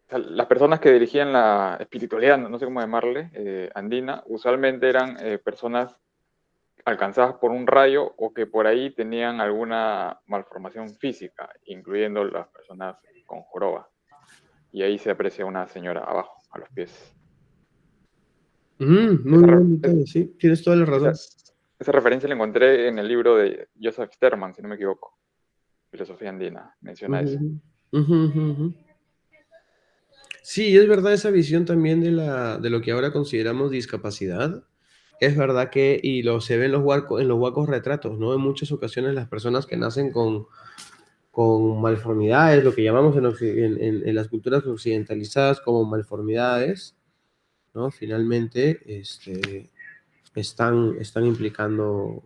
las personas que dirigían la espiritualidad, no sé cómo llamarle, andina, usualmente eran personas alcanzadas por un rayo o que por ahí tenían alguna malformación física, incluyendo las personas con joroba. Y ahí se aprecia una señora abajo, a los pies. Muy buen detalle, sí, tienes toda la razón. Esa referencia la encontré en el libro de Joseph Sterman, si no me equivoco. Filosofía andina, menciona eso. Sí, es verdad esa visión también de lo que ahora consideramos discapacidad. Es verdad que, y se ve en los huacos retratos, ¿no? En muchas ocasiones las personas que nacen con malformidades, lo que llamamos en las culturas occidentalizadas como malformidades, ¿no? Finalmente, están implicando,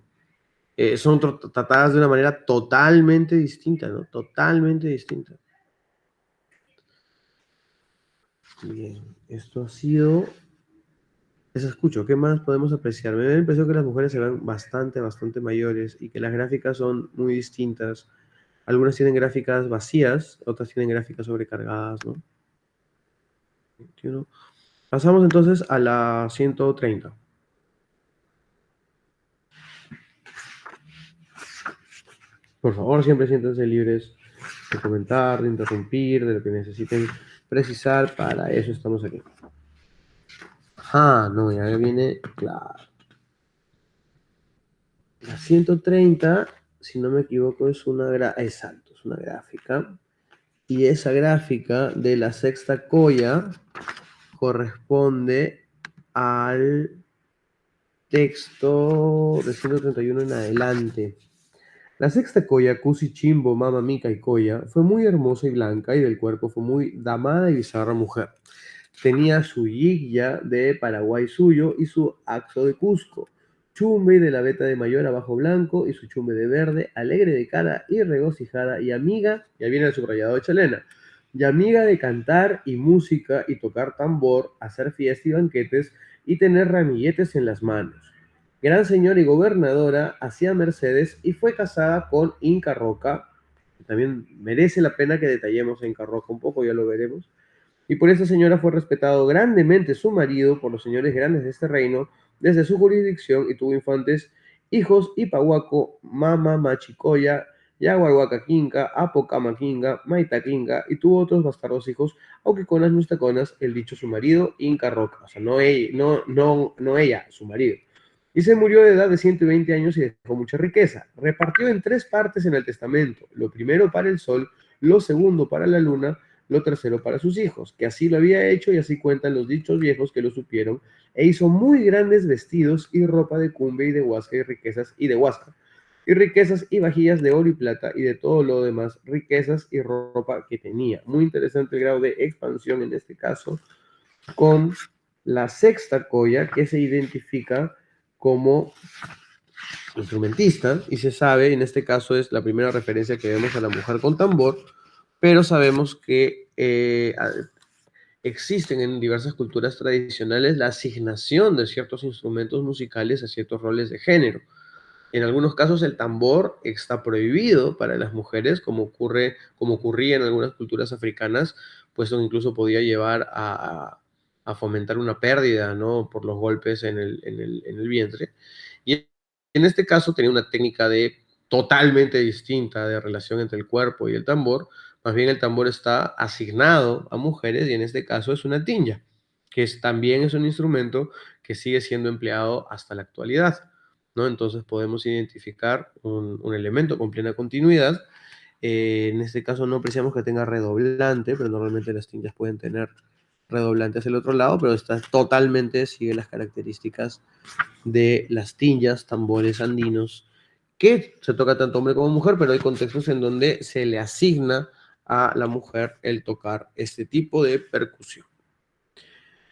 son tratadas de una manera totalmente distinta, ¿no? Totalmente distinta. Bien, esto ha sido... Les escucho, ¿qué más podemos apreciar? Me da la impresión que las mujeres se ven bastante mayores y que las gráficas son muy distintas. Algunas tienen gráficas vacías, otras tienen gráficas sobrecargadas, ¿no? 21. Pasamos entonces a la 130. Por favor, siempre siéntanse libres de comentar, de interrumpir, de lo que necesiten precisar. Para eso estamos aquí. No, ya viene, claro. La 130, si no me equivoco, es una gráfica. Y esa gráfica de la sexta koya corresponde al texto de 131 en adelante. La sexta koya, Kusi Chimbo, Mama Mika y Koya, fue muy hermosa y blanca y del cuerpo fue muy damada y bizarra mujer. Tenía su yigya de Paraguay suyo y su axo de Cusco, chumbe de la veta de mayor abajo blanco y su chumbe de verde, alegre de cara y regocijada y amiga, ya viene el subrayado de Chalena, y amiga de cantar y música y tocar tambor, hacer fiesta y banquetes y tener ramilletes en las manos. Gran señora y gobernadora, hacía mercedes y fue casada con Inca Roca, que también merece la pena que detallemos a Inca Roca un poco, ya lo veremos. Y por esa señora fue respetado grandemente su marido por los señores grandes de este reino desde su jurisdicción y tuvo infantes, hijos Ipahuaco, Mama Machicoya, Yaguarhuacaquinca, Apocamaquinga, Maitaquinga y tuvo otros bastardos hijos, aunque con las mustaconas, el dicho su marido, Inca Roca, o sea, no ella, su marido. Y se murió de edad de 120 años y dejó mucha riqueza. Repartió en 3 partes en el testamento, lo primero para el sol, lo segundo para la luna, lo tercero para sus hijos, que así lo había hecho y así cuentan los dichos viejos que lo supieron, e hizo muy grandes vestidos y ropa de cumbe y de huasca y riquezas y de huasca, y riquezas y vajillas de oro y plata y de todo lo demás, riquezas y ropa que tenía. Muy interesante el grado de expansión en este caso con la sexta koya, que se identifica como instrumentista y se sabe, en este caso es la primera referencia que vemos a la mujer con tambor, pero sabemos que existen en diversas culturas tradicionales la asignación de ciertos instrumentos musicales a ciertos roles de género. En algunos casos el tambor está prohibido para las mujeres, como ocurría en algunas culturas africanas, pues incluso podía llevar a fomentar una pérdida, ¿no? Por los golpes en el vientre. Y en este caso tenía una técnica totalmente distinta de relación entre el cuerpo y el tambor. Más bien el tambor está asignado a mujeres y en este caso es una tinja, que también es un instrumento que sigue siendo empleado hasta la actualidad, ¿no? Entonces podemos identificar un elemento con plena continuidad. En este caso no apreciamos que tenga redoblante, pero normalmente las tinjas pueden tener redoblante hacia el otro lado, pero esta totalmente sigue las características de las tinjas, tambores andinos, que se toca tanto hombre como mujer, pero hay contextos en donde se le asigna a la mujer el tocar este tipo de percusión.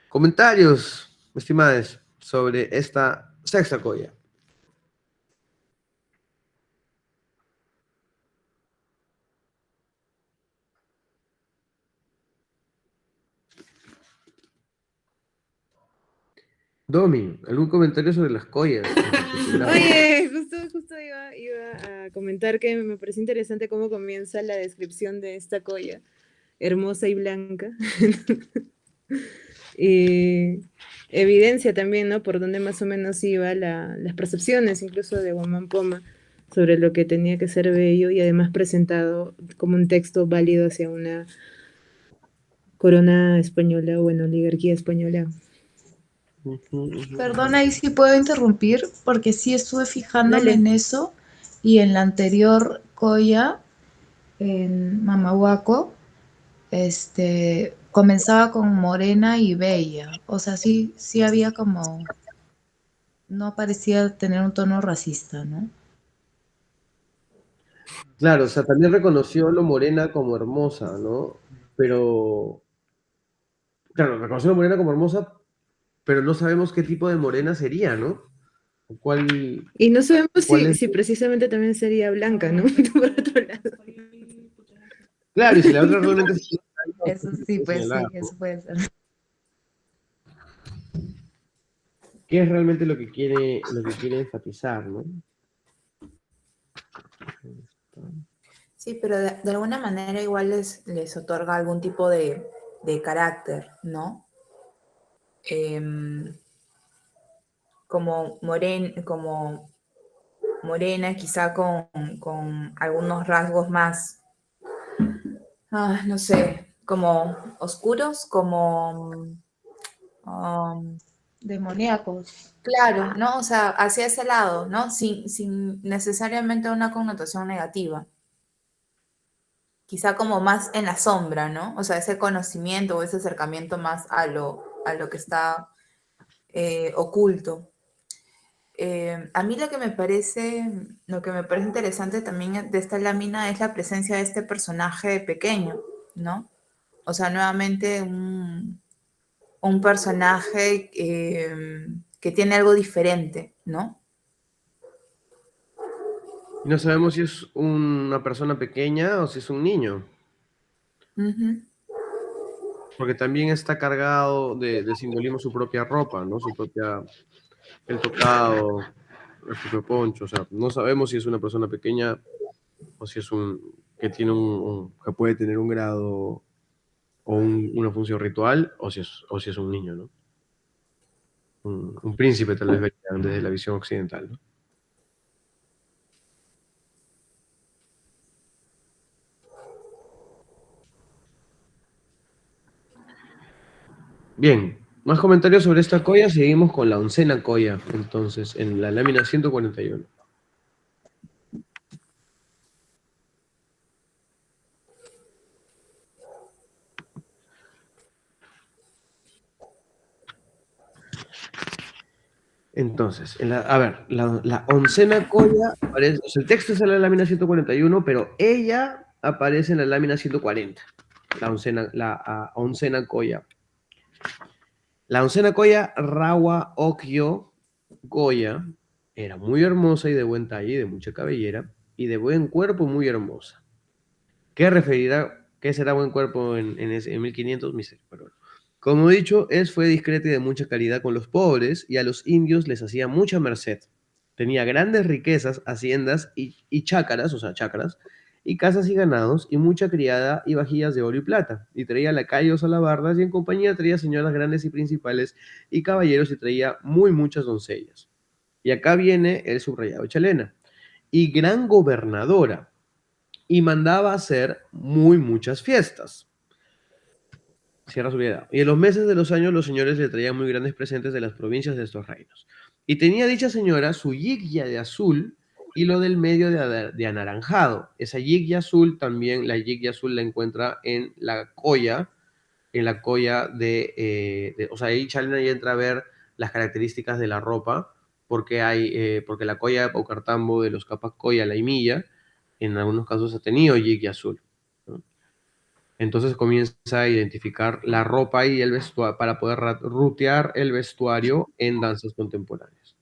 Comentarios, estimados, sobre esta sexta koya. Domi, ¿algún comentario sobre las koyas? Oye, justo iba a comentar que me pareció interesante cómo comienza la descripción de esta koya, hermosa y blanca. evidencia también, ¿no? Por dónde más o menos iba las percepciones, incluso de Guamán Poma, sobre lo que tenía que ser bello y además presentado como un texto válido hacia una corona española o bueno, oligarquía española. Perdona, ahí sí puedo interrumpir, porque sí estuve fijándome Dale. en eso y en la anterior Coya, en Mamahuaco, comenzaba con morena y bella. O sea, sí, sí había como, no parecía tener un tono racista, ¿no? Claro, o sea, también reconoció lo morena como hermosa, ¿no? Pero, claro, reconoció lo morena como hermosa, pero no sabemos qué tipo de morena sería, ¿no? ¿Cuál, Y no sabemos cuál si, es? si precisamente también sería blanca, ¿no? Por otro lado. Claro, y si la otra realmente es Eso sí, pues señalada, sí, ¿no? eso puede ser. ¿Qué es realmente lo que quiere enfatizar, ¿no? Sí, pero de alguna manera igual les otorga algún tipo de carácter, ¿no? Em, como morena, quizá con algunos rasgos más, no sé, como oscuros, como, Demoníacos. claro, ¿no? O sea, hacia ese lado, ¿no? Sin necesariamente una connotación negativa. Quizá como más en la sombra, ¿no? O sea, ese conocimiento o ese acercamiento más a lo que está oculto. A mí lo que me parece interesante también de esta lámina es la presencia de este personaje pequeño, ¿no? O sea, nuevamente un personaje que tiene algo diferente, ¿no? Y no sabemos si es una persona pequeña o si es un niño, Ujú. porque también está cargado de simbolismo su propia ropa, ¿no? El tocado, el propio poncho, o sea, no sabemos si es una persona pequeña o si es que puede tener un grado o una función ritual, o si es un niño, ¿no? Un príncipe tal vez verían desde la visión occidental, ¿no? Bien, más comentarios sobre esta colla, seguimos con la oncena colla, entonces, en la lámina 141. Entonces, la oncena colla aparece, o sea, el texto es en la lámina 141, pero ella aparece en la lámina 140, la oncena colla. La oncena colla Rawa Okyo Goya era muy hermosa y de buen talle y de mucha cabellera y de buen cuerpo muy hermosa. ¿Qué será buen cuerpo en 1500? Miseria, pero bueno. Como he dicho, fue discreta y de mucha caridad con los pobres y a los indios les hacía mucha merced. Tenía grandes riquezas, haciendas y chácaras, o sea, chacras, y casas y ganados, y mucha criada y vajillas de oro y plata. Y traía lacayos, alabardas, y en compañía traía señoras grandes y principales, y caballeros, y traía muchas doncellas. Y acá viene el subrayado Chalena. Y gran gobernadora, y mandaba hacer muchas fiestas. Cierra su vida. Y en los meses de los años los señores le traían muy grandes presentes de las provincias de estos reinos. Y tenía dicha señora su yigya de azul y lo del medio de anaranjado. Esa yigya azul también, la yigya azul la encuentra en la colla o sea, ahí Chalena ya entra a ver las características de la ropa, porque la colla de Paucartambo de los Capas Colla, la Imilla, en algunos casos ha tenido yigya azul, ¿no? Entonces comienza a identificar la ropa y el vestuario para poder rutear el vestuario en danzas contemporáneas.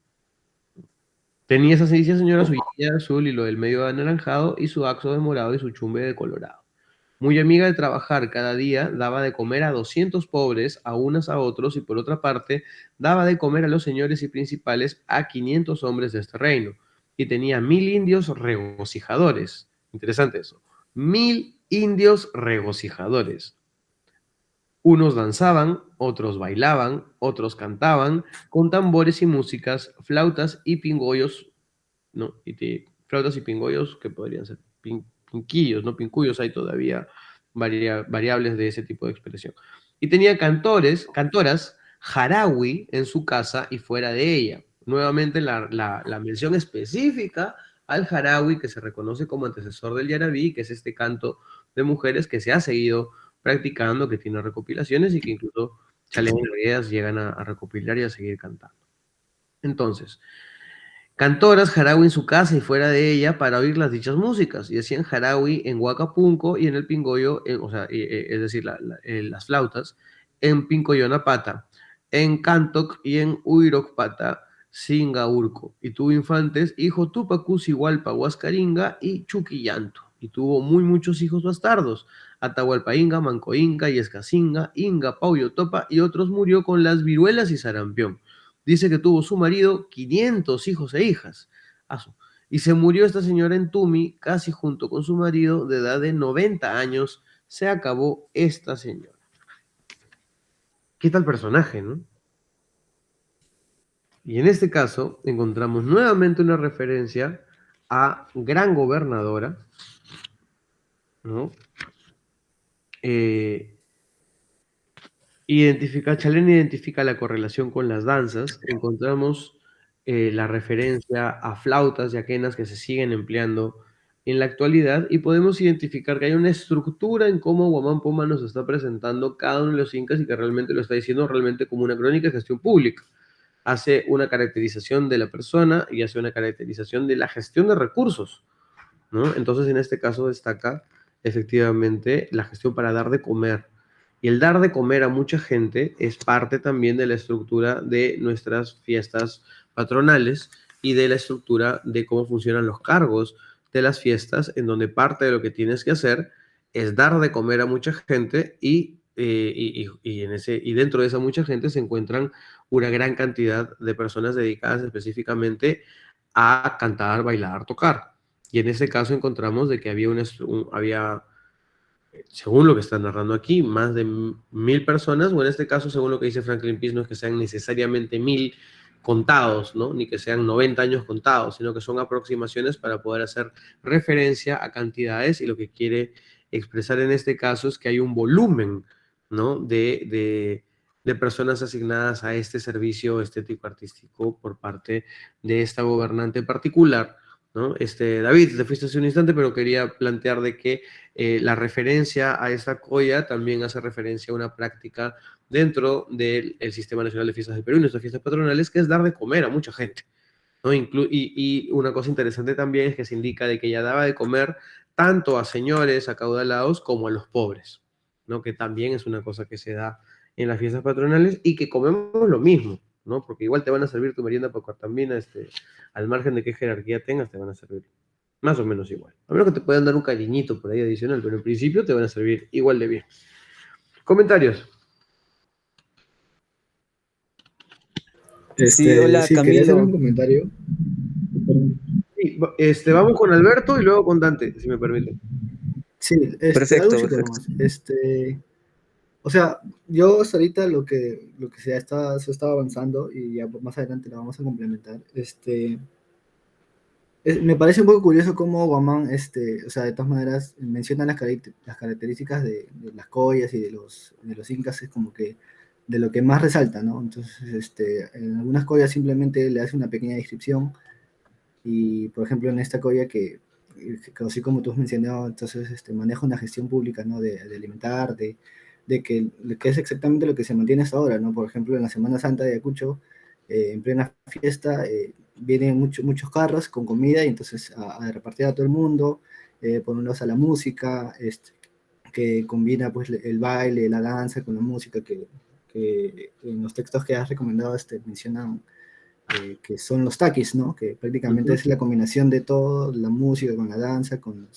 Tenía esa señora su yilla azul y lo del medio de anaranjado y su axo de morado y su chumbe de colorado. Muy amiga de trabajar cada día, daba de comer a 200 pobres, a unas a otros, y por otra parte, daba de comer a los señores y principales a 500 hombres de este reino. Y tenía 1000 indios regocijadores. Interesante eso. 1000 indios regocijadores. Unos danzaban, otros bailaban, otros cantaban, con tambores y músicas, flautas y pingollos, ¿no? Flautas y pingollos que podrían ser pinquillos, ¿no? Pincuyos, hay todavía variables de ese tipo de expresión. Y tenía cantoras, jarawi en su casa y fuera de ella. Nuevamente la mención específica al jarawi, que se reconoce como antecesor del yarabí, que es este canto de mujeres que se ha seguido practicando, que tiene recopilaciones y que incluso Chalen y Regueras llegan a recopilar y a seguir cantando. Entonces, cantoras jarawi en su casa y fuera de ella para oír las dichas músicas, y hacían jarawi en Huacapunco y en el Pingoyo, o sea, es decir, las flautas, en Pincoyonapata, en Cantoc y en Huirocpata, Singaurco, y tuvo infantes, hijo Tupacus, Igualpa, Huascaringa y Chuquillanto, y tuvo muchos hijos bastardos, Atahualpainga, Mancoinga, Yescasinga, Inga, Pauyotopa, y otros murió con las viruelas y sarampión. Dice que tuvo su marido 500 hijos e hijas. Y se murió esta señora en Tumi, casi junto con su marido, de edad de 90 años. Se acabó esta señora. ¿Qué tal personaje, no? Y en este caso encontramos nuevamente una referencia a gran gobernadora, ¿no? Chalén identifica la correlación con las danzas. Encontramos la referencia a flautas y a quenas que se siguen empleando en la actualidad, y podemos identificar que hay una estructura en cómo Guamán Poma nos está presentando cada uno de los incas, y que realmente lo está diciendo realmente como una crónica de gestión pública. Hace una caracterización de la persona y hace una caracterización de la gestión de recursos, ¿no? Entonces, en este caso destaca efectivamente la gestión para dar de comer. Y el dar de comer a mucha gente es parte también de la estructura de nuestras fiestas patronales y de la estructura de cómo funcionan los cargos de las fiestas, en donde parte de lo que tienes que hacer es dar de comer a mucha gente, y dentro de esa mucha gente se encuentran una gran cantidad de personas dedicadas específicamente a cantar, bailar, tocar. Y en ese caso encontramos de que había, según lo que está narrando aquí, más de 1000 personas, o en este caso, según lo que dice Franklin Pease, no es que sean necesariamente 1000 contados, ¿no? Ni que sean 90 años contados, sino que son aproximaciones para poder hacer referencia a cantidades, y lo que quiere expresar en este caso es que hay un volumen, ¿no? de personas asignadas a este servicio estético artístico por parte de esta gobernante en particular, ¿no? David, te fuiste hace un instante, pero quería plantear de que la referencia a esta colla también hace referencia a una práctica dentro del Sistema Nacional de Fiestas del Perú y nuestras fiestas patronales, que es dar de comer a mucha gente, ¿no? Y una cosa interesante también es que se indica de que ella daba de comer tanto a señores acaudalados como a los pobres, ¿no? Que también es una cosa que se da en las fiestas patronales, y que comemos lo mismo, ¿no? Porque igual te van a servir tu merienda por cortamina, al margen de qué jerarquía tengas, te van a servir más o menos igual. A menos que te puedan dar un cariñito por ahí adicional, pero en principio te van a servir igual de bien. Comentarios. Sí, hola, Sí, quería hacer Camilo. un comentario. Sí, vamos con Alberto y luego con Dante, si me permiten. Sí, algo Perfecto, chico perfecto. nomás. O sea, yo hasta ahorita lo que se está avanzando, y ya más adelante lo vamos a complementar, me parece un poco curioso cómo Guamán, o sea, de todas maneras, menciona las características de las collas y de los incas, es como que de lo que más resalta, ¿no? Entonces, en algunas collas simplemente le hace una pequeña descripción, y por ejemplo en esta colla que así como tú has mencionado, entonces maneja una gestión pública, ¿no? De alimentar, de que es exactamente lo que se mantiene hasta ahora, ¿no? Por ejemplo, en la Semana Santa de Ayacucho, en plena fiesta, vienen muchos carros con comida, y entonces a repartir a todo el mundo, por un lado a la música, que combina pues el baile, la danza con la música, que en los textos que has recomendado mencionan que son los taquis, ¿no? Que prácticamente es la combinación de todo, la música con la danza, con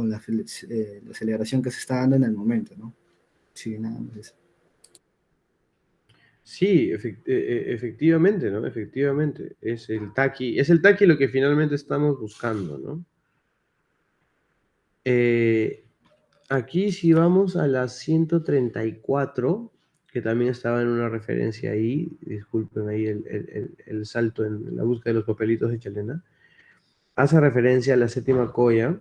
la celebración que se está dando en el momento, ¿no? Sí, nada más eso. Sí, efectivamente, ¿no? Efectivamente, es el taqui lo que finalmente estamos buscando, ¿no? Aquí si vamos a la 134, que también estaba en una referencia ahí, disculpen ahí el salto en la búsqueda de los papelitos de Chalena, hace referencia a la séptima colla,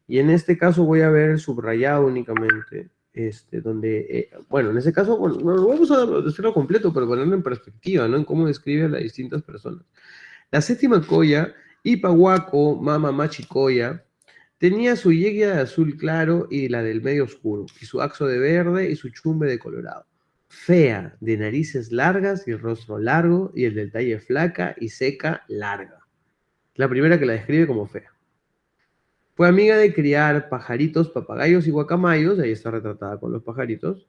y en este caso voy a ver el subrayado únicamente, donde, bueno, en ese caso, bueno, no lo vamos a decirlo completo, pero ponerlo en perspectiva, ¿no? En cómo describe a las distintas personas. La séptima colla, Ipahuaco, Mama Machicoya, tenía su yegua de azul claro y la del medio oscuro, y su axo de verde y su chumbe de colorado. Fea, de narices largas y el rostro largo, y el del talle flaca y seca larga. La primera que la describe como fea. Fue amiga de criar pajaritos, papagayos y guacamayos, ahí está retratada con los pajaritos,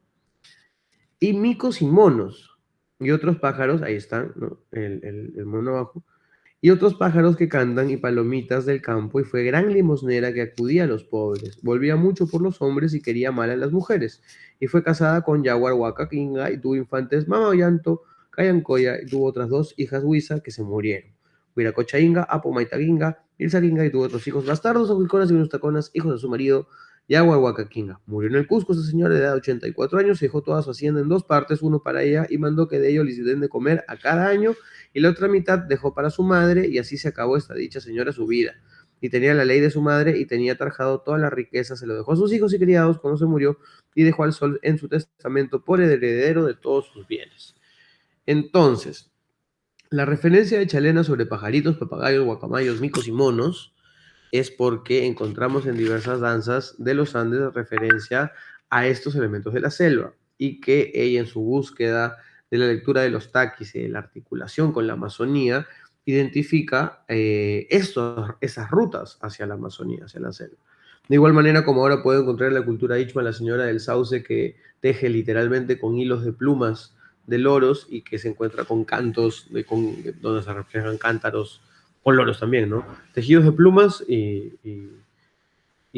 y micos y monos, y otros pájaros, ahí están, ¿no? El mono abajo, y otros pájaros que cantan y palomitas del campo, y fue gran limosnera que acudía a los pobres, volvía mucho por los hombres y quería mal a las mujeres, y fue casada con Yaguar Huacaquinga y tuvo infantes Mamayanto, Cayancoya, y tuvo otras dos hijas Huiza que se murieron. Huiracochainga, Apo Maitaguinga, Ilzaguinga, y tuvo otros hijos bastardos, Ahuiconas y Unustaconas, hijos de su marido, Yaguar Huacaquinga. Murió en el Cusco esa señora de edad de 84 años, y dejó toda su hacienda en dos partes, uno para ella, y mandó que de ello les den de comer a cada año, y la otra mitad dejó para su madre, y así se acabó esta dicha señora su vida. Y tenía la ley de su madre, y tenía tarjado toda la riqueza, se lo dejó a sus hijos y criados cuando se murió, y dejó al sol en su testamento por heredero de todos sus bienes. Entonces, la referencia de Chalena sobre pajaritos, papagayos, guacamayos, micos y monos es porque encontramos en diversas danzas de los Andes referencia a estos elementos de la selva, y que ella en su búsqueda de la lectura de los taquis y de la articulación con la Amazonía identifica esas rutas hacia la Amazonía, hacia la selva. De igual manera como ahora puedo encontrar en la cultura Ichma la señora del sauce que teje literalmente con hilos de plumas de loros y que se encuentra con cantos donde se reflejan cántaros, con loros también, ¿no? Tejidos de plumas y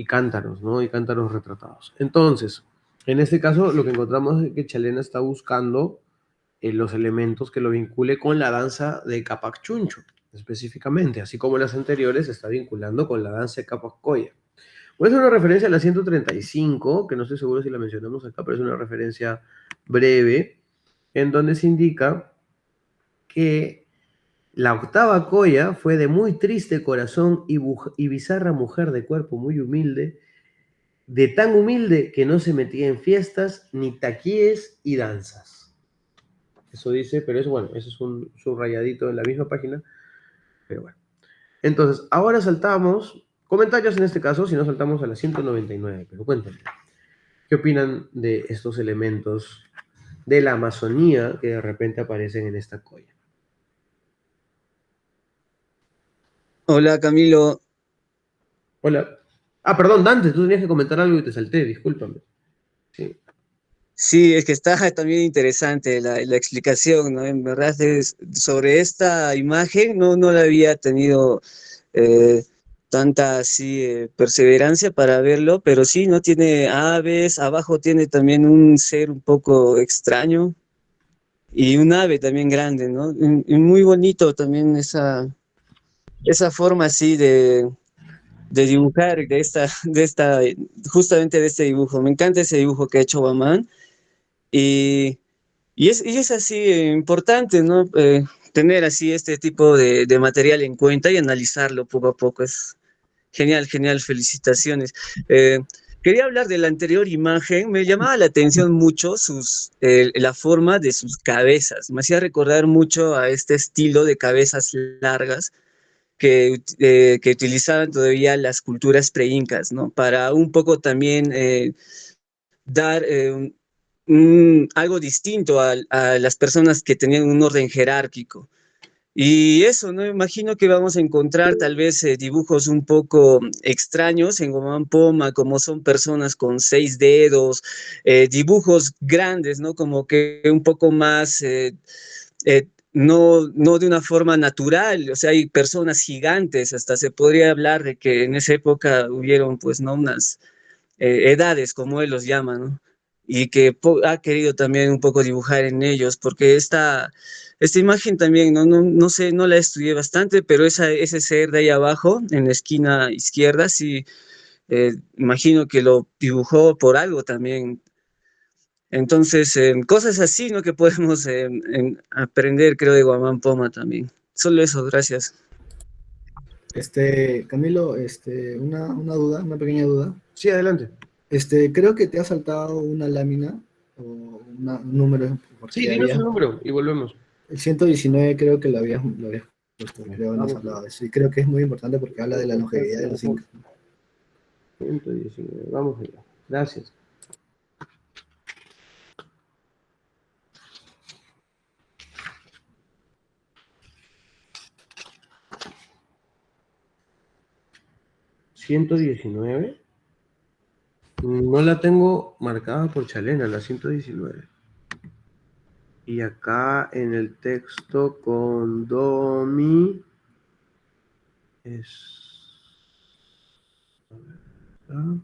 cántaros, ¿no? Y cántaros retratados. Entonces, en este caso lo que encontramos es que Chalena está buscando los elementos que lo vincule con la danza de Capac Chuncho, específicamente, así como las anteriores se está vinculando con la danza de Capac Coya. Voy a hacer una referencia a la 135, que no estoy seguro si la mencionamos acá, pero es una referencia breve, en donde se indica que la octava colla fue de muy triste corazón y bizarra mujer de cuerpo muy humilde, de tan humilde que no se metía en fiestas, ni taquíes y danzas. Eso dice, pero eso, bueno, eso es un subrayadito en la misma página, pero bueno. Entonces, ahora saltamos, comentarios en este caso, si no saltamos a la 199, pero cuéntenme, ¿qué opinan de estos elementos de la Amazonía que de repente aparecen en esta colla? Hola Camilo. Hola. Ah, perdón, Dante, tú tenías que comentar algo y te salté, discúlpame. Sí. Sí, es que está también interesante la explicación, ¿no? En verdad sobre esta imagen no la había tenido tanta así perseverancia para verlo, pero sí, ¿no? Tiene aves, abajo tiene también un ser un poco extraño y un ave también grande, ¿no? Y muy bonito también esa forma así de dibujar justamente de este dibujo. Me encanta ese dibujo que ha hecho Guamán. Y es así importante, ¿no? Tener así este tipo de material en cuenta y analizarlo poco a poco. Es genial, genial, felicitaciones. Quería hablar de la anterior imagen. Me llamaba la atención mucho la forma de sus cabezas. Me hacía recordar mucho a este estilo de cabezas largas que utilizaban todavía las culturas pre-incas, ¿no? Para un poco también dar algo distinto a las personas que tenían un orden jerárquico. Y eso, ¿no? Imagino que vamos a encontrar tal vez dibujos un poco extraños en Guamán Poma, como son personas con 6 dedos, dibujos grandes, ¿no? Como que un poco más, no de una forma natural, o sea, hay personas gigantes, hasta se podría hablar de que en esa época hubieron, pues, ¿no? Unas edades, como él los llama, ¿no? Y que ha querido también un poco dibujar en ellos, porque esta imagen también, no sé, no la estudié bastante, pero ese ser de ahí abajo, en la esquina izquierda, sí Imagino que lo dibujó por algo también. Entonces, cosas así, ¿no? Que podemos aprender, creo, de Guamán Poma también. Solo eso, gracias. Camilo, una duda, una pequeña duda. Sí, adelante. Creo que te ha saltado una lámina o un número, Sí, porque dinos el número y volvemos. el 119 creo que lo habías puesto, Ya, creo, nos vamos hablado a de eso. Y creo que es muy importante porque habla de la longevidad de los incas. 119, vamos allá. Gracias. ¿119? No la tengo marcada por Chalena, la 119. Y acá en el texto con Domi es... A ver, ¿ah?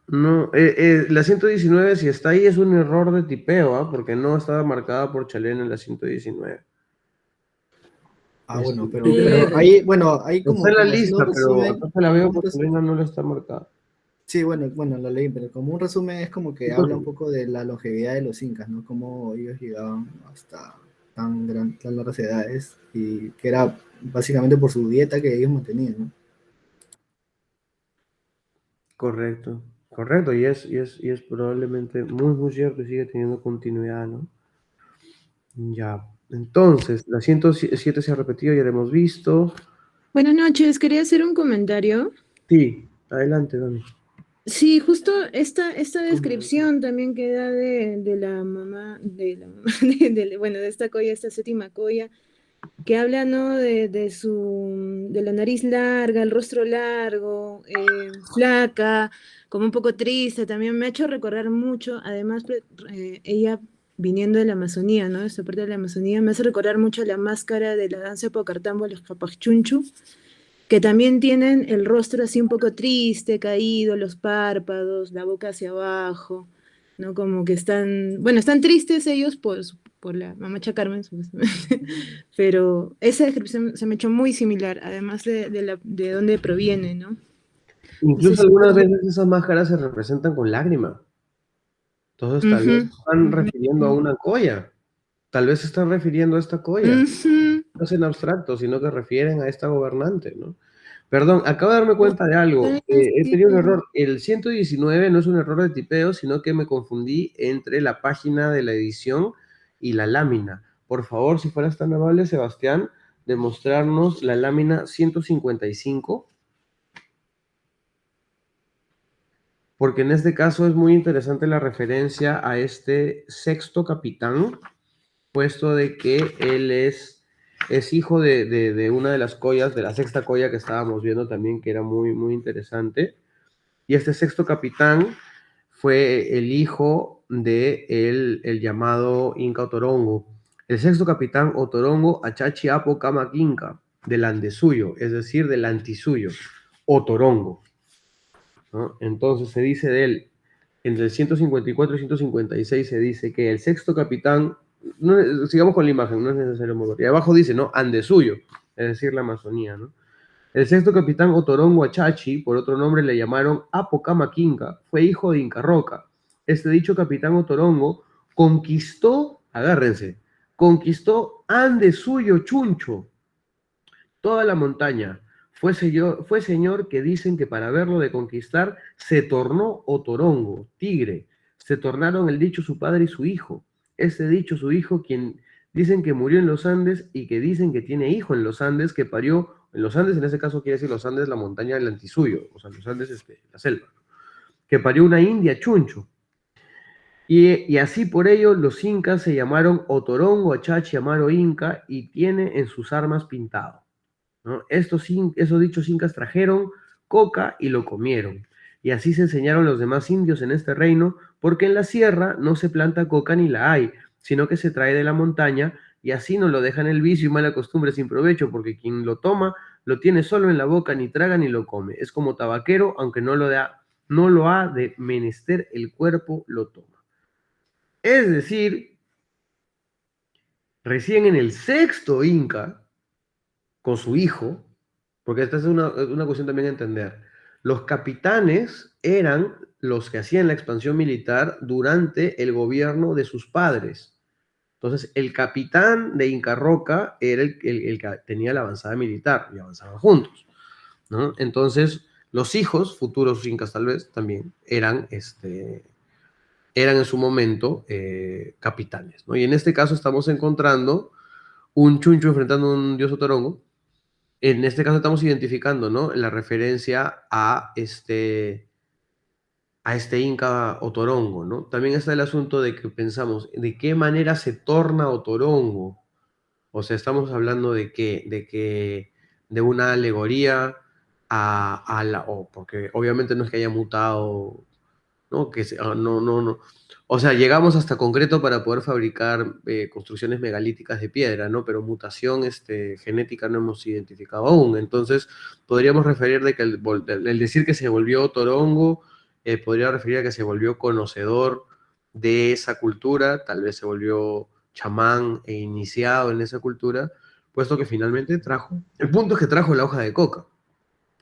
No, la 119, si está ahí, es un error de tipeo, ¿ah? Porque no estaba marcada por Chalena en la 119. Bueno, pero Eh, ahí, bueno, ahí Está en la haciendo lista, un pero resumen, acá te la veo un por Chalena, no la está marcada. sí, bueno, lo leí, pero como un resumen es como que habla un poco de la longevidad de los incas, ¿no? Cómo ellos llegaban hasta tan largas edades y que era básicamente por su dieta que ellos mantenían, ¿no? Correcto, y es probablemente muy cierto y sigue teniendo continuidad, ¿no? Ya, entonces, la 107 se ha repetido, ya la hemos visto. Buenas noches, quería hacer un comentario. Sí, adelante, Dani. Sí, justo esta descripción también que da de la mamá, bueno, de esta colla, esta séptima colla, que habla, ¿no? De la nariz larga, el rostro largo, flaca, como un poco triste, también me ha hecho recordar mucho, además, ella viniendo de la Amazonía, ¿no? Esta parte de la Amazonía, me hace recordar mucho la máscara de la danza de Pocartambo, los Papachunchu, que también tienen el rostro así un poco triste, caído, los párpados, la boca hacia abajo, ¿no? Como que están, bueno, están tristes ellos por la mamacha Carmen, supuestamente, pero esa descripción se me echó muy similar, además de dónde proviene, ¿no? No sé Incluso si... algunas veces esas máscaras se representan con lágrima. Entonces, tal vez Ujú, están ujú, refiriendo a una colla. Tal vez se están refiriendo a esta colla. ujú. No es en abstracto, sino que refieren a esta gobernante, ¿no? Perdón, acabo de darme cuenta de algo. He Sí. tenido un error. El 119 no es un error de tipeo, sino que me confundí entre la página de la edición y la lámina. Por favor, si fueras tan amable, Sebastián, de mostrarnos la lámina 155, porque en este caso es muy interesante la referencia a este sexto capitán, puesto de que él es hijo de una de las collas, de la sexta colla que estábamos viendo también, que era muy interesante. Y este sexto capitán fue el hijo de el llamado Inca Otorongo. El sexto capitán Otorongo Achachi Apo Kama Inca, del Andesuyo, es decir, del Antisuyo, Otorongo, ¿no? Entonces se dice de él, entre el 154 y 156 se dice que el sexto capitán, sigamos con la imagen, no es necesario mover, y abajo dice, ¿no? Andesuyo, es decir, la Amazonía, ¿no? El sexto capitán Otorongo Achachi, por otro nombre le llamaron Apocamaquinca, fue hijo de Inca Roca. Este dicho capitán Otorongo conquistó, agárrense, conquistó Andesuyo Chuncho, toda la montaña. Fue señor que dicen que para verlo de conquistar se tornó Otorongo, tigre. Se tornaron el dicho su padre y su hijo. Ese dicho su hijo, quien dicen que murió en los Andes y que dicen que tiene hijo en los Andes, que parió en los Andes, en ese caso quiere decir los Andes, la montaña del Antisuyo, o sea, los Andes, la selva, que parió una india chuncho. Y así por ello los incas se llamaron Otorongo, Achachi, Amaro Inca, y tiene en sus armas pintado, ¿no? Esos dichos incas trajeron coca y lo comieron. Y así se enseñaron los demás indios en este reino, porque en la sierra no se planta coca ni la hay, sino que se trae de la montaña, y así no lo dejan el vicio y mala costumbre sin provecho, porque quien lo toma lo tiene solo en la boca, ni traga ni lo come. Es como tabaquero, aunque no lo ha de menester el cuerpo, lo toma. Es decir, Recién en el sexto Inca, con su hijo, porque esta es una cuestión también a entender, los capitanes eran los que hacían la expansión militar durante el gobierno de sus padres. Entonces, el capitán de Inca Roca era el que tenía la avanzada militar y avanzaban juntos, ¿no? Entonces, los hijos, futuros incas tal vez, también eran en su momento capitanes, ¿no? Y en este caso estamos encontrando un chuncho enfrentando a un dios otorongo. En este caso estamos identificando, ¿no?, la referencia a este Inca otorongo, ¿no? También está el asunto de que pensamos, ¿de qué manera se torna otorongo? O sea, estamos hablando de de una alegoría porque obviamente no es que haya mutado, ¿no? No. O sea, llegamos hasta concreto para poder fabricar construcciones megalíticas de piedra, ¿no? Pero mutación genética no hemos identificado aún. Entonces, podríamos referir de que el decir que se volvió torongo, podría referir a que se volvió conocedor de esa cultura, tal vez se volvió chamán e iniciado en esa cultura, puesto que finalmente trajo. El punto es que trajo la hoja de coca,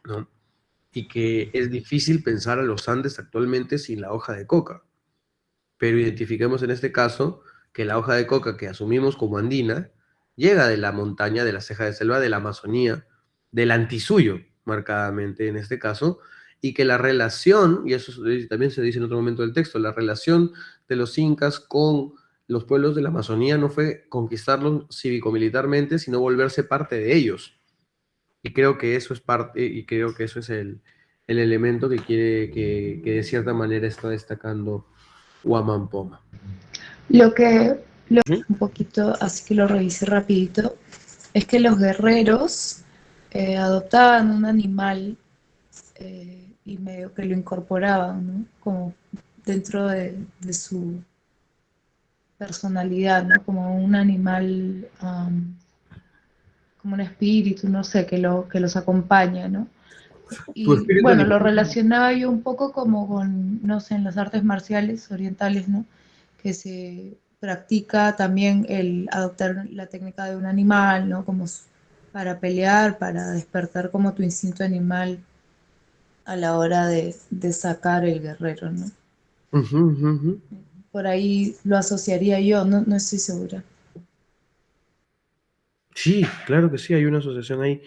¿no? Y que es difícil pensar a los Andes actualmente sin la hoja de coca. Pero identifiquemos en este caso que la hoja de coca que asumimos como andina llega de la montaña, de la ceja de selva, de la Amazonía, del Antisuyo, marcadamente en este caso, y que la relación, y eso también se dice en otro momento del texto, la relación de los incas con los pueblos de la Amazonía no fue conquistarlos cívico-militarmente, sino volverse parte de ellos. Y creo que eso es parte, y creo que eso es el elemento que de cierta manera está destacando Guamán Poma. Un poquito, así que lo revisé rapidito, es que los guerreros adoptaban un animal y medio que lo incorporaban, ¿no? Como dentro de su personalidad, ¿no? Como un animal, como un espíritu, no sé, que los acompaña, ¿no? Y bueno, lo relacionaba yo un poco como con, no sé, en las artes marciales orientales, ¿no? Que se practica también el adoptar la técnica de un animal, ¿no? Como para pelear, para despertar como tu instinto animal a la hora de sacar el guerrero, ¿no? Por ahí lo asociaría yo, no estoy segura. Sí, claro que sí, hay una asociación ahí.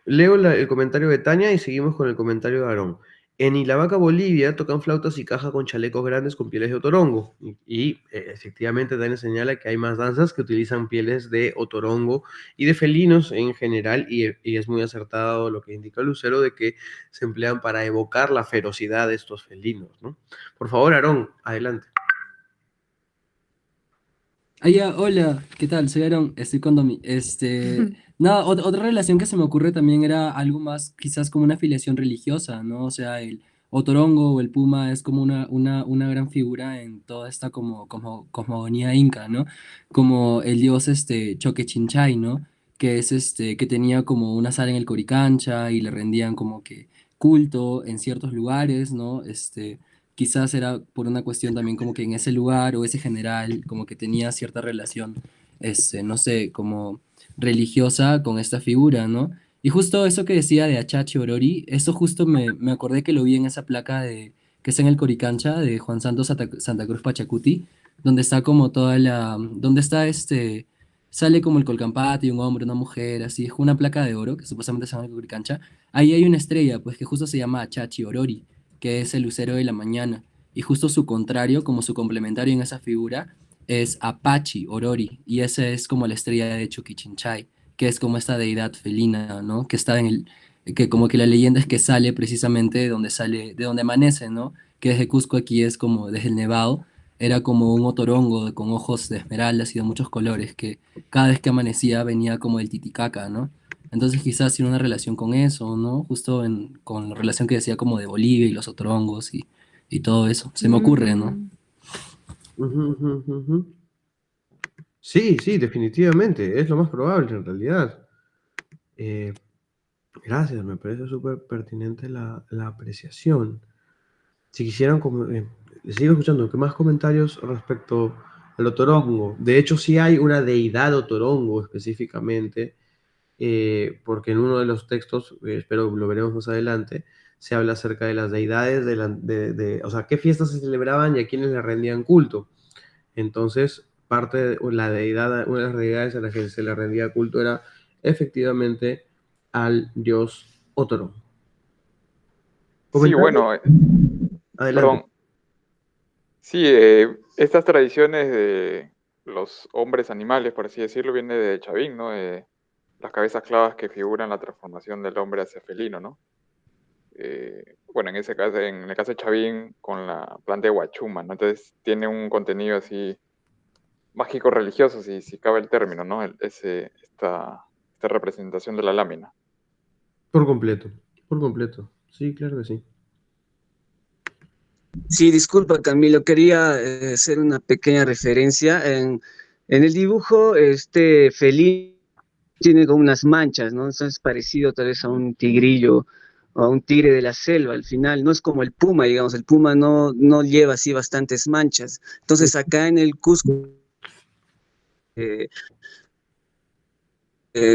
Leo el comentario de Tania y seguimos con el comentario de Aarón. En Ilavaca, Bolivia, tocan flautas y caja con chalecos grandes con pieles de otorongo. Y efectivamente Tania señala que hay más danzas que utilizan pieles de otorongo y de felinos en general, y es muy acertado lo que indica Lucero de que se emplean para evocar la ferocidad de estos felinos, ¿no? Por favor, Aarón, adelante. Hola, ¿qué tal? Soy Aaron, estoy con Domi. Nada, otra relación que se me ocurre también era algo más, quizás como una afiliación religiosa, ¿no? O sea, el Otorongo o el Puma es como una gran figura en toda esta como cosmogonía inca, ¿no? Como el dios Choquechinchay, ¿no? Que es que tenía como una sala en el Coricancha y le rendían como que culto en ciertos lugares, ¿no? Quizás era por una cuestión también como que en ese lugar o ese general como que tenía cierta relación, no sé, como religiosa con esta figura, ¿no? Y justo eso que decía de Achachi Orori, eso justo me acordé que lo vi en esa placa que está en el Coricancha de Juan Santos Santa Cruz Pachacuti, donde está como donde está sale como el Colcampati, un hombre, una mujer, así, es una placa de oro que supuestamente se llama el Coricancha. Ahí hay una estrella, pues que justo se llama Achachi Orori, que es el lucero de la mañana. Y justo su contrario, como su complementario en esa figura, es Apache Orori. Y esa es como la estrella de Chuquichinchay, que es como esta deidad felina, ¿no? Que está que como que la leyenda es que sale precisamente de donde amanece, ¿no? Que desde Cusco aquí es como, desde el Nevado, era como un otorongo con ojos de esmeraldas y de muchos colores, que cada vez que amanecía venía como del Titicaca, ¿no? Entonces quizás tiene una relación con eso, ¿no? Justo con la relación que decía como de Bolivia y los otorongos y todo eso. Se me ocurre, ¿no? Sí, definitivamente, es lo más probable en realidad. Gracias, me parece súper pertinente la apreciación. Si quisieran, les sigo escuchando, ¿qué más comentarios respecto al otorongo. De hecho, sí hay una deidad otorongo específicamente, porque en uno de los textos, espero lo veremos más adelante, se habla acerca de las deidades, o sea, qué fiestas se celebraban y a quiénes le rendían culto. Entonces, parte de la deidad, una de las deidades a las que se le rendía culto era efectivamente al dios Otorongo. Sí, ¿Comentarios? bueno, Adelante. perdón. Sí, estas tradiciones de los hombres animales, por así decirlo, viene de Chavín, ¿no? Las cabezas clavas que figuran la transformación del hombre hacia felino, ¿no? Bueno, en ese caso, en el caso de Chavín, con la planta de Huachuma, ¿no? Entonces tiene un contenido así mágico religioso, si cabe el término, ¿no? Esta representación de la lámina. Por completo, por completo. Sí, claro que sí. Sí, disculpa Camilo, quería hacer una pequeña referencia. En el dibujo, este felino tiene como unas manchas, ¿no? Entonces es parecido tal vez a un tigrillo o a un tigre de la selva. Al final no es como el puma, digamos, el puma no lleva así bastantes manchas. Entonces acá en el Cusco eh,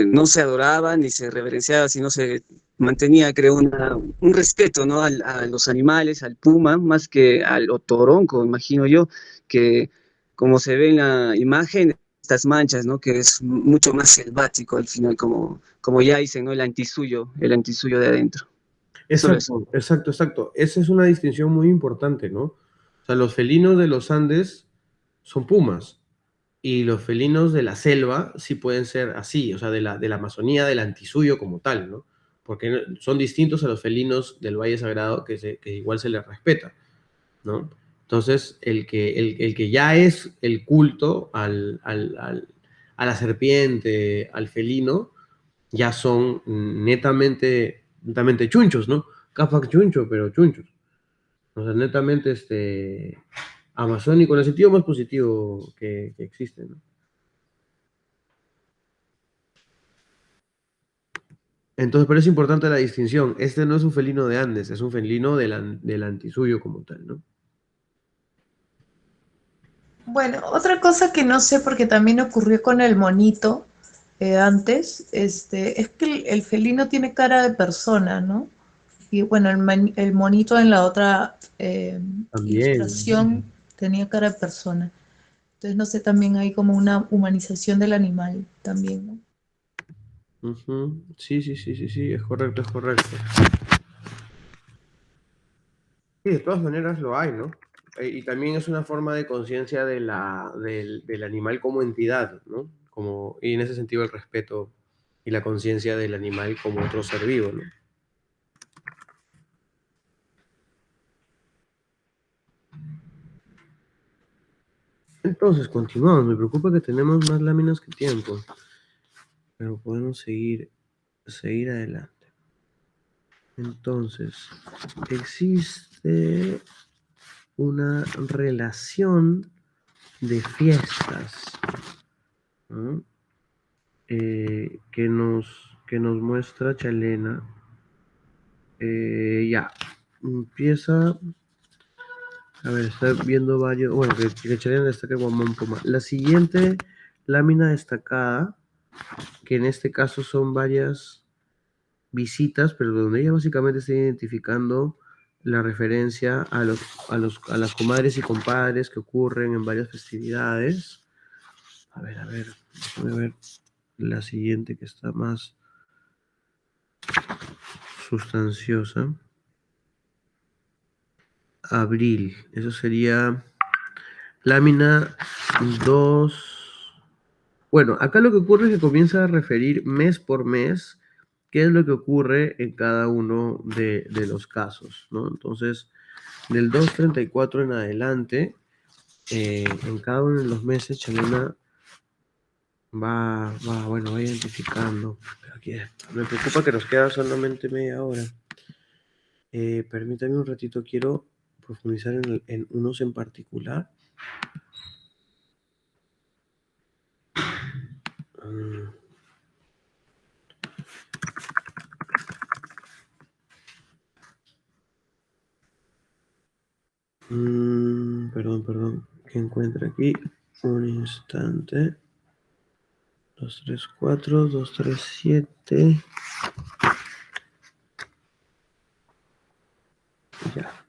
no se adoraba ni se reverenciaba, sino se mantenía, creo, un respeto, ¿no? A los animales, al puma, más que al otoronco, imagino yo, que como se ve en la imagen, estas manchas, ¿no? Que es mucho más selvático al final, como ya dicen, ¿no? El antisuyo de adentro. Solo eso. Exacto, exacto, exacto. Esa es una distinción muy importante, ¿no? O sea, los felinos de los Andes son pumas y los felinos de la selva sí pueden ser así, o sea, de la Amazonía, del antisuyo como tal, ¿no? Porque son distintos a los felinos del Valle Sagrado que igual se les respeta, ¿no? Entonces, el que ya es el culto a la serpiente, al felino, ya son netamente chunchos, ¿no? Capac chuncho, pero chunchos. O sea, netamente amazónico, en el sentido más positivo que existe, ¿no? Entonces, pero es importante la distinción. Este no es un felino de Andes, es un felino del antisuyo como tal, ¿no? Bueno, otra cosa que no sé, porque también ocurrió con el monito antes, es que el felino tiene cara de persona, ¿no? Y bueno, el monito en la otra También. ilustración tenía cara de persona. Entonces, no sé, también hay como una humanización del animal también, ¿no? Ujú. Sí, sí, sí, sí, sí, es correcto, es correcto. Sí, de todas maneras lo hay, ¿no? Y también es una forma de conciencia del animal como entidad, ¿no? Y en ese sentido el respeto y la conciencia del animal como otro ser vivo, ¿no? Entonces, continuamos. Me preocupa que tenemos más láminas que tiempo, pero podemos seguir adelante. Entonces, existe una relación de fiestas, ¿no? Que nos muestra Chalena. Ya, empieza. A ver, está viendo varios. Bueno, que Chalena destaca Guamán Puma. La siguiente lámina destacada, que en este caso son varias visitas, pero donde ella básicamente está identificando la referencia a las comadres y compadres que ocurren en varias festividades. A ver, déjame ver la siguiente que está más sustanciosa. Abril, eso sería lámina 2. Bueno, acá lo que ocurre es que comienza a referir mes por mes qué es lo que ocurre en cada uno de los casos, ¿no? Entonces, del 234 en adelante, en cada uno de los meses, Chalena va identificando. Pero aquí me preocupa que nos queda solamente media hora. Permítame un ratito, quiero profundizar en unos en particular. Perdón, que encuentre aquí. Un instante. 234, 237. Ya.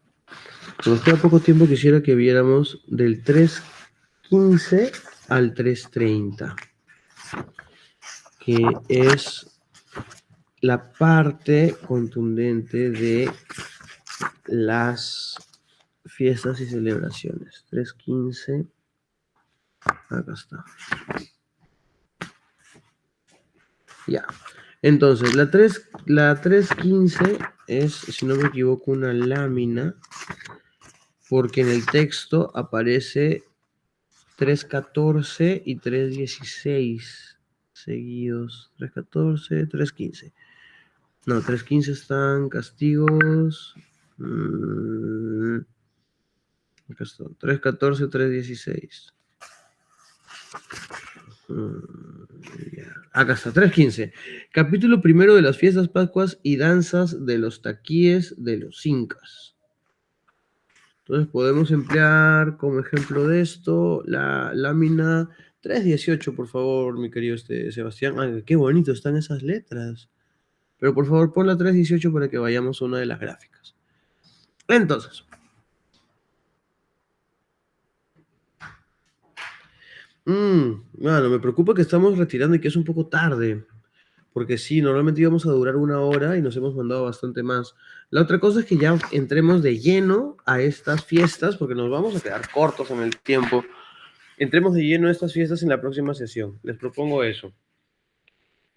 Nos queda poco tiempo, quisiera que viéramos del 315 al 330, que es la parte contundente de las fiestas y celebraciones. 315, acá está. Ya. Entonces, la 315 es, si no me equivoco, una lámina, porque en el texto aparece 314 y 316 seguidos. 314, 315. No, 315 están castigos. Acá están. 314, 316. Acá está, 315. Capítulo primero de las fiestas pascuas y danzas de los taquíes de los incas. Entonces podemos emplear como ejemplo de esto la lámina 318, por favor, mi querido Sebastián. Ay, qué bonito están esas letras. Pero por favor, pon la 318 para que vayamos a una de las gráficas. Entonces. Bueno, me preocupa que estamos retirando y que es un poco tarde. Porque sí, normalmente íbamos a durar 1 hora y nos hemos mandado bastante más. La otra cosa es que ya entremos de lleno a estas fiestas, porque nos vamos a quedar cortos en el tiempo. Entremos de lleno a estas fiestas en la próxima sesión. Les propongo eso.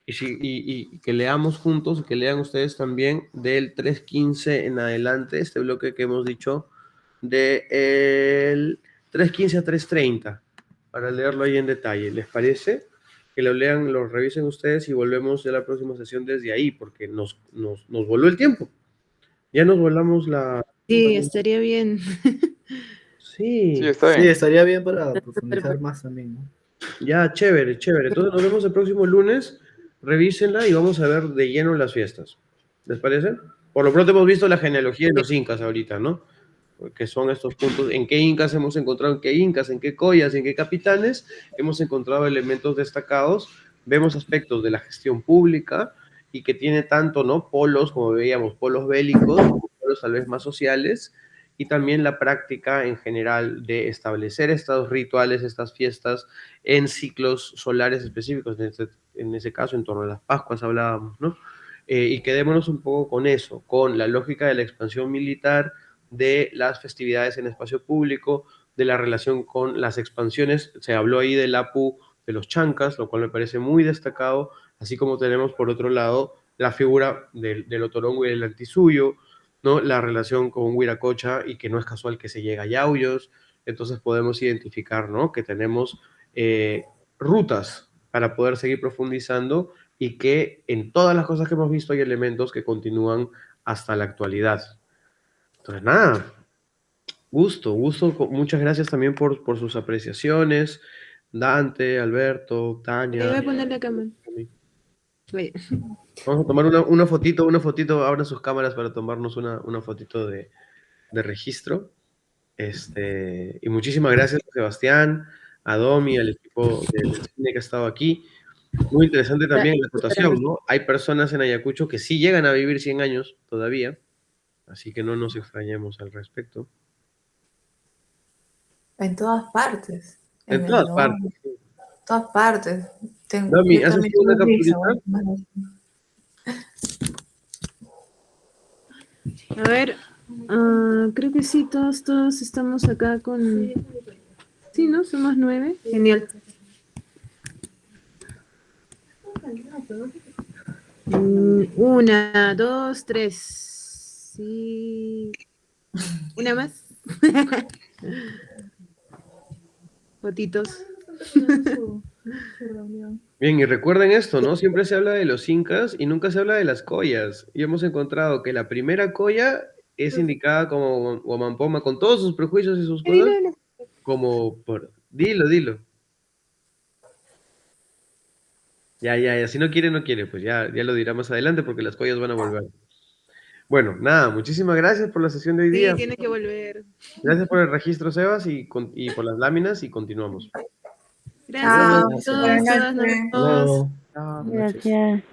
Y que leamos juntos, que lean ustedes también del 315 en adelante, este bloque que hemos dicho, del 315 a 330, para leerlo ahí en detalle. ¿Les parece? Que lo lean, lo revisen ustedes y volvemos ya a la próxima sesión desde ahí, porque nos voló el tiempo. Ya nos volamos la... Sí, estaría bien. Sí, está Sí, bien. estaría bien para profundizar más también, ¿no? ya, chévere, chévere. Entonces nos vemos el próximo lunes. Revísenla y vamos a ver de lleno las fiestas. ¿Les parece? Por lo pronto hemos visto la genealogía de los incas ahorita, ¿no? Que son estos puntos, en qué incas hemos encontrado, en qué incas, en qué collas, en qué capitanes, hemos encontrado elementos destacados, vemos aspectos de la gestión pública y que tiene tanto, ¿no? Polos, como veíamos, polos bélicos, polos tal vez más sociales, y también la práctica en general de establecer estos rituales, estas fiestas en ciclos solares específicos, en ese caso en torno a las Pascuas hablábamos, ¿no? Y quedémonos un poco con eso, con la lógica de la expansión militar, de las festividades en espacio público, de la relación con las expansiones. Se habló ahí del Apu de los chancas, lo cual me parece muy destacado, así como tenemos por otro lado la figura del otorongo y del antisuyo, ¿no? La relación con Huiracocha, y que no es casual que se llegue a Yauyos. Entonces podemos identificar, ¿no? Que tenemos rutas para poder seguir profundizando y que en todas las cosas que hemos visto hay elementos que continúan hasta la actualidad. Entonces, nada, gusto. Muchas gracias también por sus apreciaciones. Dante, Alberto, Ahí voy Tania. a poner la cámara. Vaya. Vamos a tomar una fotito, abran sus cámaras para tomarnos una fotito de registro. Y muchísimas gracias a Sebastián, a Domi, al equipo del cine que ha estado aquí. Muy interesante también la acotación, ¿no? Hay personas en Ayacucho que sí llegan a vivir 100 años todavía, así que no nos extrañemos al respecto. En todas partes. En todas partes. Todas partes. Domi, ¿has hecho una capturita? A ver, creo que sí, todos estamos acá con... Sí, ¿no? Somos 9. Genial. 1, 2, 3. Sí. Una más. Fotitos. Bien, y recuerden esto, ¿no? Siempre se habla de los incas y nunca se habla de las collas. Y hemos encontrado que la primera colla es indicada como Guamampoma, con todos sus prejuicios y sus cosas, como por... Dilo. Ya, si no quiere, no quiere, pues ya lo dirá más adelante porque las collas van a volver. Bueno, nada, muchísimas gracias por la sesión de hoy día. Sí, tiene que volver. Gracias por el registro, Sebas, y por las láminas, y continuamos. Gracias a Chao. todos, Buenas todas, nos noches. vemos. Hasta luego. Buenas noches. Gracias.